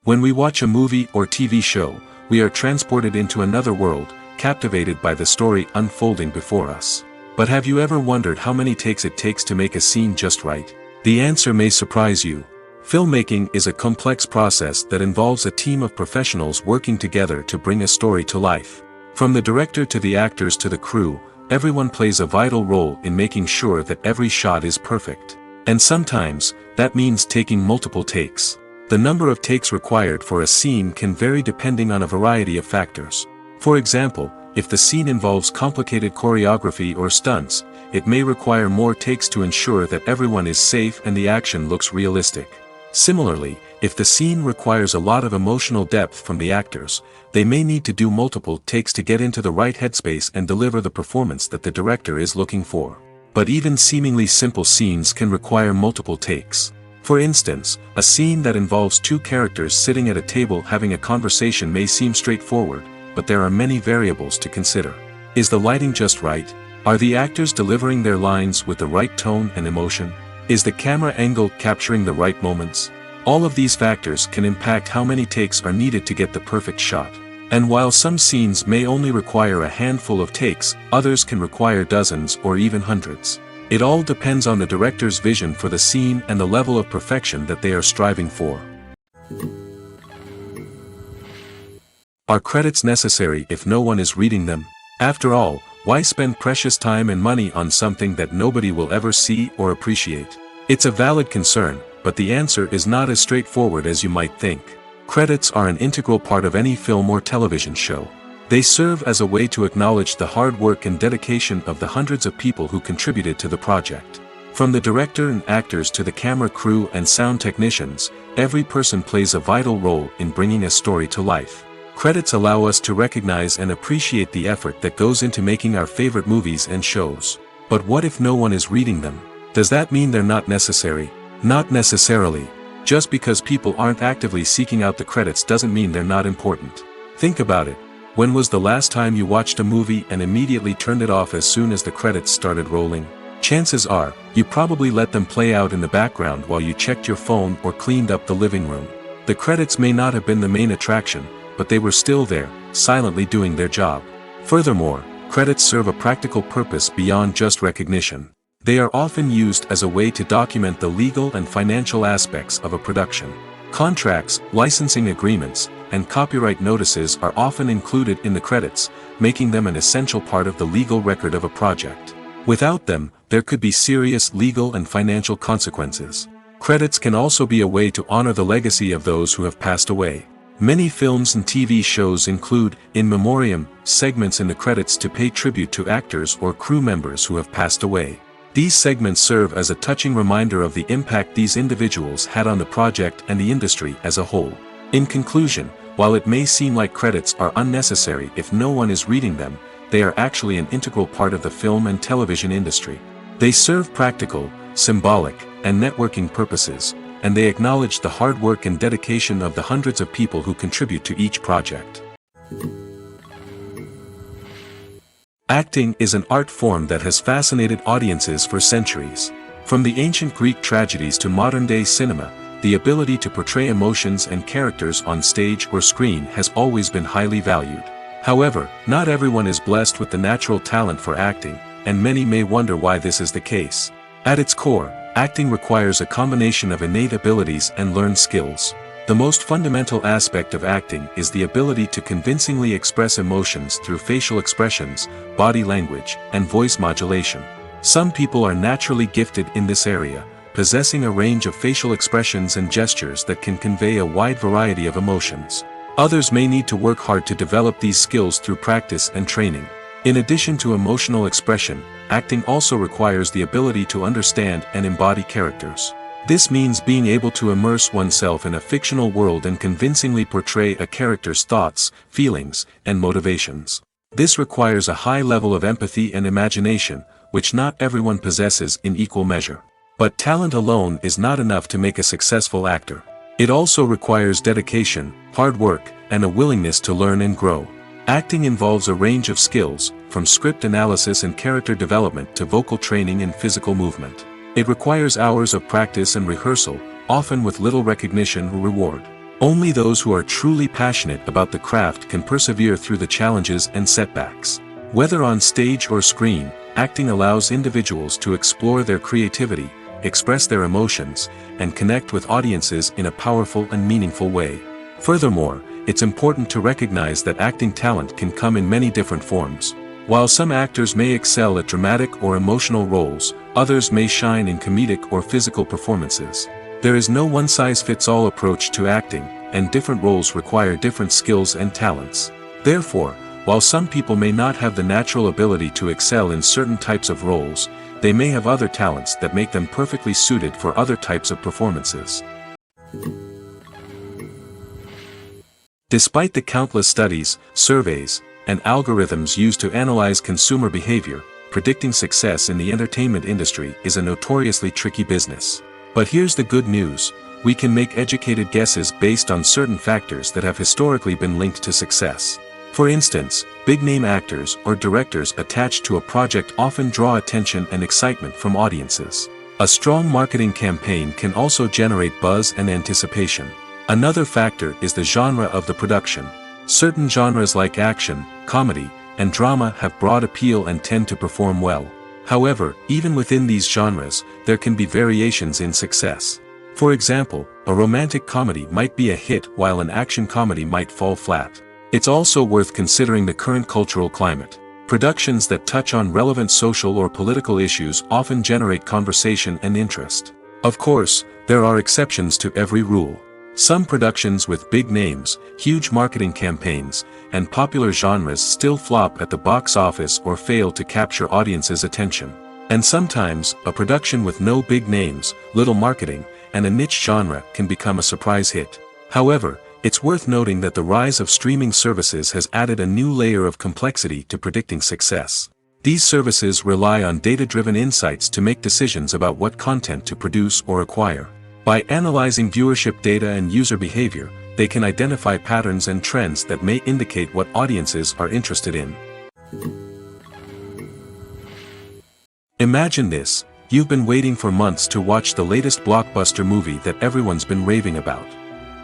When we watch a movie or TV show, we are transported into another world, captivated by the story unfolding before us. But have you ever wondered how many takes it takes to make a scene just right? The answer may surprise you. Filmmaking is a complex process that involves a team of professionals working together to bring a story to life. From the director to the actors to the crew, everyone plays a vital role in making sure that every shot is perfect. And sometimes, that means taking multiple takes. The number of takes required for a scene can vary depending on a variety of factors. For example, if the scene involves complicated choreography or stunts, it may require more takes to ensure that everyone is safe and the action looks realistic. Similarly, if the scene requires a lot of emotional depth from the actors, they may need to do multiple takes to get into the right headspace and deliver the performance that the director is looking for. But even seemingly simple scenes can require multiple takes. For instance, a scene that involves two characters sitting at a table having a conversation may seem straightforward, but there are many variables to consider. Is the lighting just right? Are the actors delivering their lines with the right tone and emotion? Is the camera angle capturing the right moments? All of these factors can impact how many takes are needed to get the perfect shot. And while some scenes may only require a handful of takes, others can require dozens or even hundreds. It all depends on the director's vision for the scene and the level of perfection that they are striving for. Are credits necessary if no one is reading them? After all, why spend precious time and money on something that nobody will ever see or appreciate? It's a valid concern, but the answer is not as straightforward as you might think. Credits are an integral part of any film or television show. They serve as a way to acknowledge the hard work and dedication of the hundreds of people who contributed to the project. From the director and actors to the camera crew and sound technicians, every person plays a vital role in bringing a story to life. Credits allow us to recognize and appreciate the effort that goes into making our favorite movies and shows. But what if no one is reading them? Does that mean they're not necessary? Not necessarily. Just because people aren't actively seeking out the credits doesn't mean they're not important. Think about it. When was the last time you watched a movie and immediately turned it off as soon as the credits started rolling? Chances are, you probably let them play out in the background while you checked your phone or cleaned up the living room. The credits may not have been the main attraction, but they were still there, silently doing their job. Furthermore, credits serve a practical purpose beyond just recognition. They are often used as a way to document the legal and financial aspects of a production. Contracts, licensing agreements, and copyright notices are often included in the credits, making them an essential part of the legal record of a project. Without them, there could be serious legal and financial consequences. Credits can also be a way to honor the legacy of those who have passed away. Many films and TV shows include, in memoriam, segments in the credits to pay tribute to actors or crew members who have passed away. These segments serve as a touching reminder of the impact these individuals had on the project and the industry as a whole. In conclusion, while it may seem like credits are unnecessary if no one is reading them, they are actually an integral part of the film and television industry. They serve practical, symbolic, and networking purposes, and they acknowledge the hard work and dedication of the hundreds of people who contribute to each project. Acting is an art form that has fascinated audiences for centuries. From the ancient Greek tragedies to modern-day cinema, the ability to portray emotions and characters on stage or screen has always been highly valued. However, not everyone is blessed with the natural talent for acting, and many may wonder why this is the case. At its core, acting requires a combination of innate abilities and learned skills. The most fundamental aspect of acting is the ability to convincingly express emotions through facial expressions, body language, and voice modulation. Some people are naturally gifted in this area, possessing a range of facial expressions and gestures that can convey a wide variety of emotions. Others may need to work hard to develop these skills through practice and training. In addition to emotional expression, acting also requires the ability to understand and embody characters. This means being able to immerse oneself in a fictional world and convincingly portray a character's thoughts, feelings, and motivations. This requires a high level of empathy and imagination, which not everyone possesses in equal measure. But talent alone is not enough to make a successful actor. It also requires dedication, hard work, and a willingness to learn and grow. Acting involves a range of skills, from script analysis and character development to vocal training and physical movement. It requires hours of practice and rehearsal, often with little recognition or reward. Only those who are truly passionate about the craft can persevere through the challenges and setbacks. Whether on stage or screen, acting allows individuals to explore their creativity, express their emotions, and connect with audiences in a powerful and meaningful way. Furthermore, it's important to recognize that acting talent can come in many different forms. While some actors may excel at dramatic or emotional roles, others may shine in comedic or physical performances. There is no one-size-fits-all approach to acting, and different roles require different skills and talents. Therefore, while some people may not have the natural ability to excel in certain types of roles, they may have other talents that make them perfectly suited for other types of performances. Despite the countless studies, surveys, and algorithms used to analyze consumer behavior, predicting success in the entertainment industry is a notoriously tricky business. But here's the good news: we can make educated guesses based on certain factors that have historically been linked to success. For instance, big-name actors or directors attached to a project often draw attention and excitement from audiences. A strong marketing campaign can also generate buzz and anticipation. Another factor is the genre of the production. Certain genres like action, comedy, and drama have broad appeal and tend to perform well. However, even within these genres, there can be variations in success. For example, a romantic comedy might be a hit while an action comedy might fall flat. It's also worth considering the current cultural climate. Productions that touch on relevant social or political issues often generate conversation and interest. Of course, there are exceptions to every rule. Some productions with big names, huge marketing campaigns, and popular genres still flop at the box office or fail to capture audiences' attention. And sometimes, a production with no big names, little marketing, and a niche genre can become a surprise hit. However, it's worth noting that the rise of streaming services has added a new layer of complexity to predicting success. These services rely on data-driven insights to make decisions about what content to produce or acquire. By analyzing viewership data and user behavior, they can identify patterns and trends that may indicate what audiences are interested in. Imagine this: you've been waiting for months to watch the latest blockbuster movie that everyone's been raving about.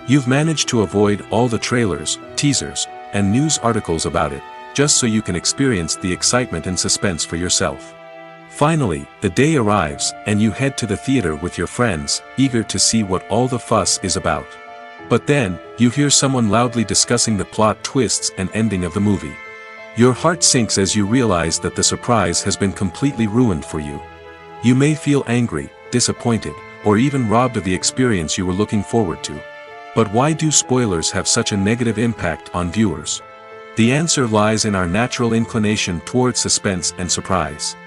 You've managed to avoid all the trailers, teasers, and news articles about it, just so you can experience the excitement and suspense for yourself. Finally, the day arrives, and you head to the theater with your friends, eager to see what all the fuss is about. But then, you hear someone loudly discussing the plot twists and ending of the movie. Your heart sinks as you realize that the surprise has been completely ruined for you. You may feel angry, disappointed, or even robbed of the experience you were looking forward to. But why do spoilers have such a negative impact on viewers? The answer lies in our natural inclination towards suspense and surprise.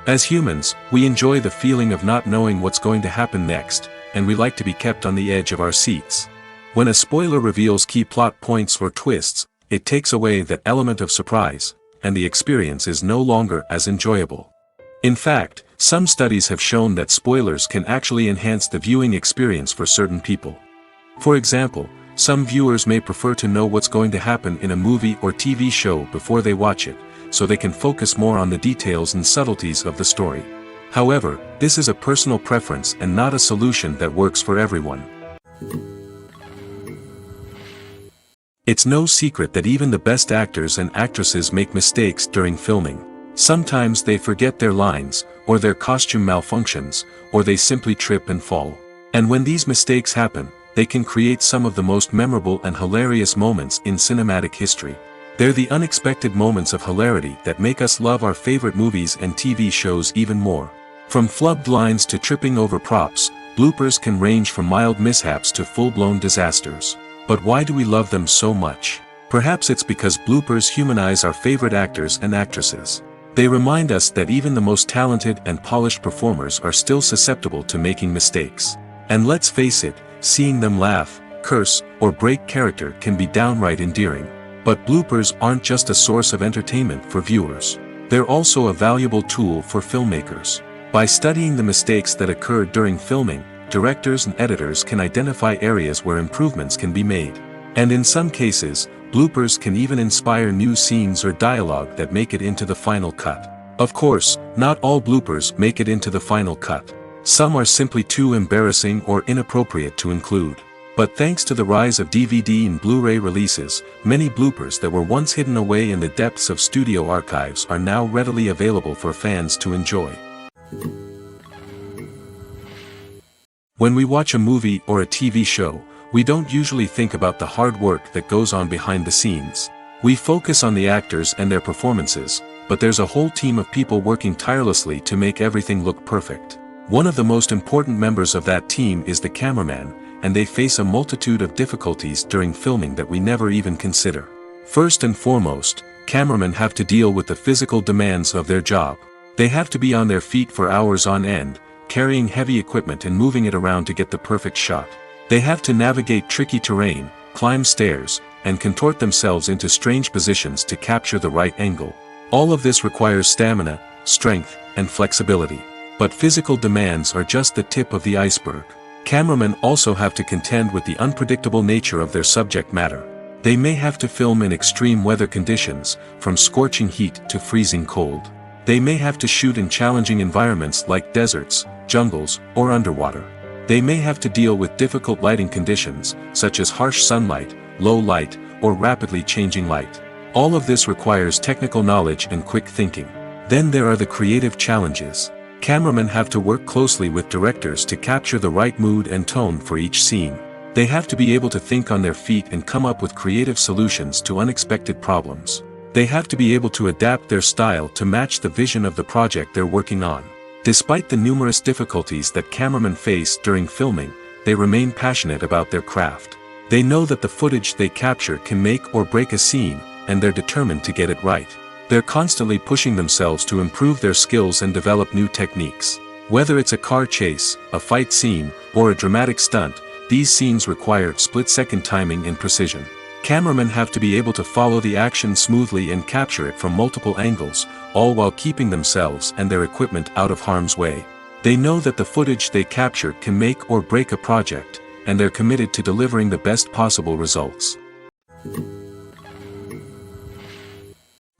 As humans, we enjoy the feeling of not knowing what's going to happen next, and we like to be kept on the edge of our seats. When a spoiler reveals key plot points or twists, it takes away that element of surprise, and the experience is no longer as enjoyable. In fact, some studies have shown that spoilers can actually enhance the viewing experience for certain people. For example, some viewers may prefer to know what's going to happen in a movie or TV show before they watch it, so they can focus more on the details and subtleties of the story. However, this is a personal preference and not a solution that works for everyone. It's no secret that even the best actors and actresses make mistakes during filming. Sometimes they forget their lines, or their costume malfunctions, or they simply trip and fall. And when these mistakes happen, they can create some of the most memorable and hilarious moments in cinematic history. They're the unexpected moments of hilarity that make us love our favorite movies and TV shows even more. From flubbed lines to tripping over props, bloopers can range from mild mishaps to full-blown disasters. But why do we love them so much? Perhaps it's because bloopers humanize our favorite actors and actresses. They remind us that even the most talented and polished performers are still susceptible to making mistakes. And let's face it, seeing them laugh, curse, or break character can be downright endearing. But bloopers aren't just a source of entertainment for viewers. They're also a valuable tool for filmmakers. By studying the mistakes that occurred during filming, directors and editors can identify areas where improvements can be made. And in some cases, bloopers can even inspire new scenes or dialogue that make it into the final cut. Of course, not all bloopers make it into the final cut. Some are simply too embarrassing or inappropriate to include. But thanks to the rise of DVD and Blu-ray releases, many bloopers that were once hidden away in the depths of studio archives are now readily available for fans to enjoy. When we watch a movie or a TV show, we don't usually think about the hard work that goes on behind the scenes. We focus on the actors and their performances, but there's a whole team of people working tirelessly to make everything look perfect. One of the most important members of that team is the cameraman, and they face a multitude of difficulties during filming that we never even consider. First and foremost, cameramen have to deal with the physical demands of their job. They have to be on their feet for hours on end, carrying heavy equipment and moving it around to get the perfect shot. They have to navigate tricky terrain, climb stairs, and contort themselves into strange positions to capture the right angle. All of this requires stamina, strength, and flexibility. But physical demands are just the tip of the iceberg. Cameramen also have to contend with the unpredictable nature of their subject matter. They may have to film in extreme weather conditions, from scorching heat to freezing cold. They may have to shoot in challenging environments like deserts, jungles, or underwater. They may have to deal with difficult lighting conditions, such as harsh sunlight, low light, or rapidly changing light. All of this requires technical knowledge and quick thinking. Then there are the creative challenges. Cameramen have to work closely with directors to capture the right mood and tone for each scene. They have to be able to think on their feet and come up with creative solutions to unexpected problems. They have to be able to adapt their style to match the vision of the project they're working on. Despite the numerous difficulties that cameramen face during filming, they remain passionate about their craft. They know that the footage they capture can make or break a scene, and they're determined to get it right. They're constantly pushing themselves to improve their skills and develop new techniques. Whether it's a car chase, a fight scene, or a dramatic stunt, these scenes require split-second timing and precision. Cameramen have to be able to follow the action smoothly and capture it from multiple angles, all while keeping themselves and their equipment out of harm's way. They know that the footage they capture can make or break a project, and they're committed to delivering the best possible results.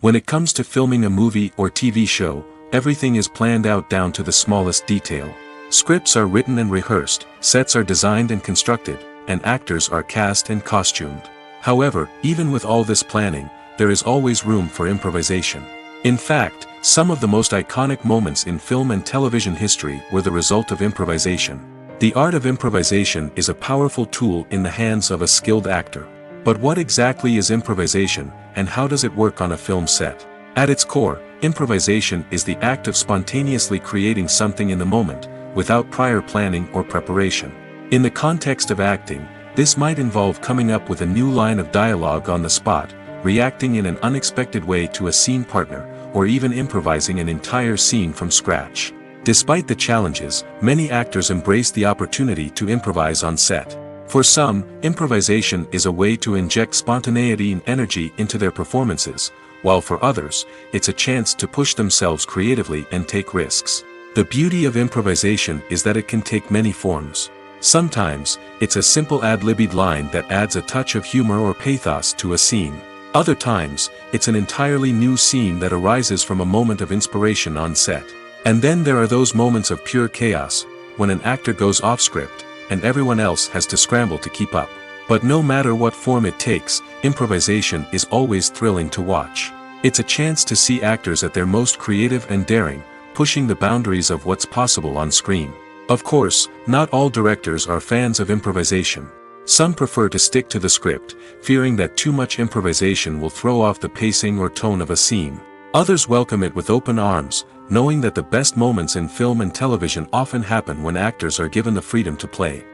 When it comes to filming a movie or TV show, everything is planned out down to the smallest detail. Scripts are written and rehearsed, sets are designed and constructed, and actors are cast and costumed. However, even with all this planning, there is always room for improvisation. In fact, some of the most iconic moments in film and television history were the result of improvisation. The art of improvisation is a powerful tool in the hands of a skilled actor. But what exactly is improvisation, and how does it work on a film set? At its core, improvisation is the act of spontaneously creating something in the moment, without prior planning or preparation. In the context of acting, this might involve coming up with a new line of dialogue on the spot, reacting in an unexpected way to a scene partner, or even improvising an entire scene from scratch. Despite the challenges, many actors embrace the opportunity to improvise on set. For some, improvisation is a way to inject spontaneity and energy into their performances, while for others, it's a chance to push themselves creatively and take risks. The beauty of improvisation is that it can take many forms. Sometimes, it's a simple ad-libbed line that adds a touch of humor or pathos to a scene. Other times, it's an entirely new scene that arises from a moment of inspiration on set. And then there are those moments of pure chaos, when an actor goes off script, and everyone else has to scramble to keep up. But no matter what form it takes, improvisation is always thrilling to watch. It's a chance to see actors at their most creative and daring, pushing the boundaries of what's possible on screen. Of course, not all directors are fans of improvisation. Some prefer to stick to the script, fearing that too much improvisation will throw off the pacing or tone of a scene. Others welcome it with open arms, knowing that the best moments in film and television often happen when actors are given the freedom to play.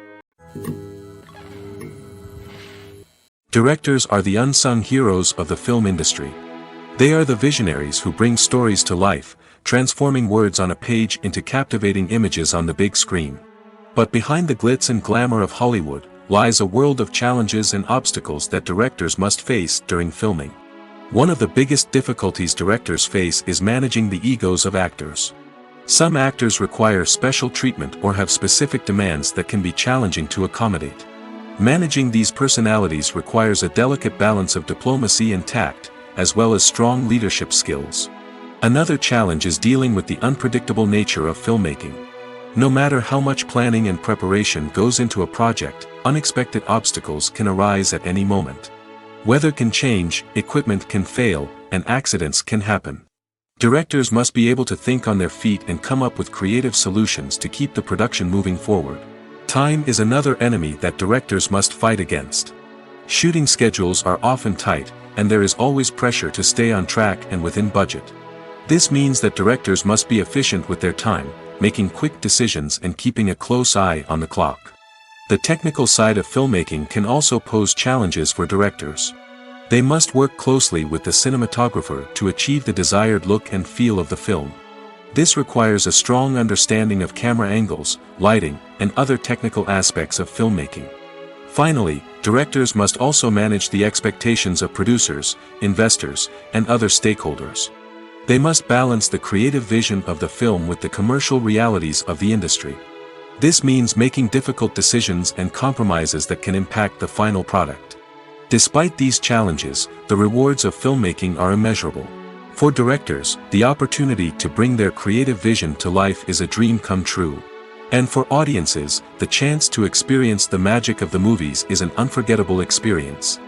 Directors are the unsung heroes of the film industry. They are the visionaries who bring stories to life, transforming words on a page into captivating images on the big screen. But behind the glitz and glamour of Hollywood, lies a world of challenges and obstacles that directors must face during filming. One of the biggest difficulties directors face is managing the egos of actors. Some actors require special treatment or have specific demands that can be challenging to accommodate. Managing these personalities requires a delicate balance of diplomacy and tact, as well as strong leadership skills. Another challenge is dealing with the unpredictable nature of filmmaking. No matter how much planning and preparation goes into a project, unexpected obstacles can arise at any moment. Weather can change, equipment can fail, and accidents can happen. Directors must be able to think on their feet and come up with creative solutions to keep the production moving forward. Time is another enemy that directors must fight against. Shooting schedules are often tight, and there is always pressure to stay on track and within budget. This means that directors must be efficient with their time, making quick decisions and keeping a close eye on the clock. The technical side of filmmaking can also pose challenges for directors. They must work closely with the cinematographer to achieve the desired look and feel of the film. This requires a strong understanding of camera angles, lighting, and other technical aspects of filmmaking. Finally, directors must also manage the expectations of producers, investors, and other stakeholders. They must balance the creative vision of the film with the commercial realities of the industry. This means making difficult decisions and compromises that can impact the final product. Despite these challenges, the rewards of filmmaking are immeasurable. For directors, the opportunity to bring their creative vision to life is a dream come true. And for audiences, the chance to experience the magic of the movies is an unforgettable experience.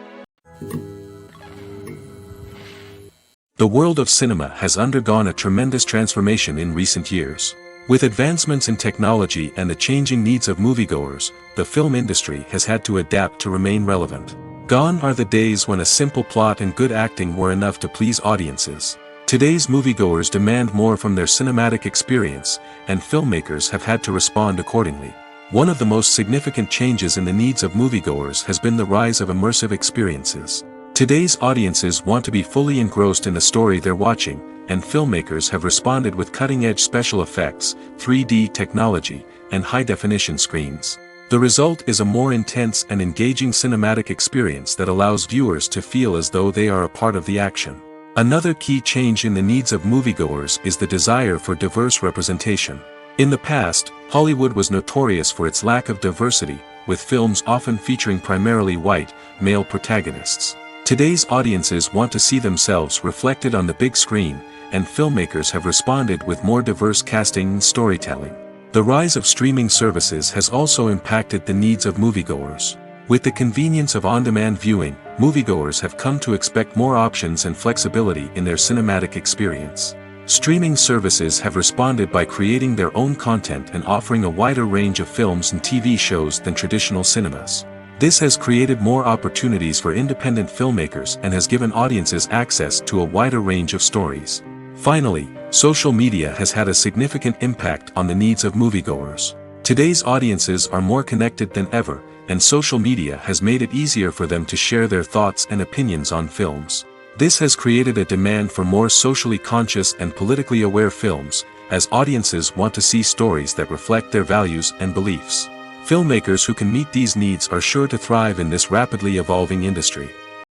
The world of cinema has undergone a tremendous transformation in recent years. With advancements in technology and the changing needs of moviegoers, the film industry has had to adapt to remain relevant. Gone are the days when a simple plot and good acting were enough to please audiences. Today's moviegoers demand more from their cinematic experience, and filmmakers have had to respond accordingly. One of the most significant changes in the needs of moviegoers has been the rise of immersive experiences. Today's audiences want to be fully engrossed in the story they're watching, and filmmakers have responded with cutting-edge special effects, 3D technology, and high-definition screens. The result is a more intense and engaging cinematic experience that allows viewers to feel as though they are a part of the action. Another key change in the needs of moviegoers is the desire for diverse representation. In the past, Hollywood was notorious for its lack of diversity, with films often featuring primarily white, male protagonists. Today's audiences want to see themselves reflected on the big screen, and filmmakers have responded with more diverse casting and storytelling. The rise of streaming services has also impacted the needs of moviegoers. With the convenience of on-demand viewing, moviegoers have come to expect more options and flexibility in their cinematic experience. Streaming services have responded by creating their own content and offering a wider range of films and TV shows than traditional cinemas. This has created more opportunities for independent filmmakers and has given audiences access to a wider range of stories. Finally, social media has had a significant impact on the needs of moviegoers. Today's audiences are more connected than ever, and social media has made it easier for them to share their thoughts and opinions on films. This has created a demand for more socially conscious and politically aware films, as audiences want to see stories that reflect their values and beliefs. Filmmakers who can meet these needs are sure to thrive in this rapidly evolving industry.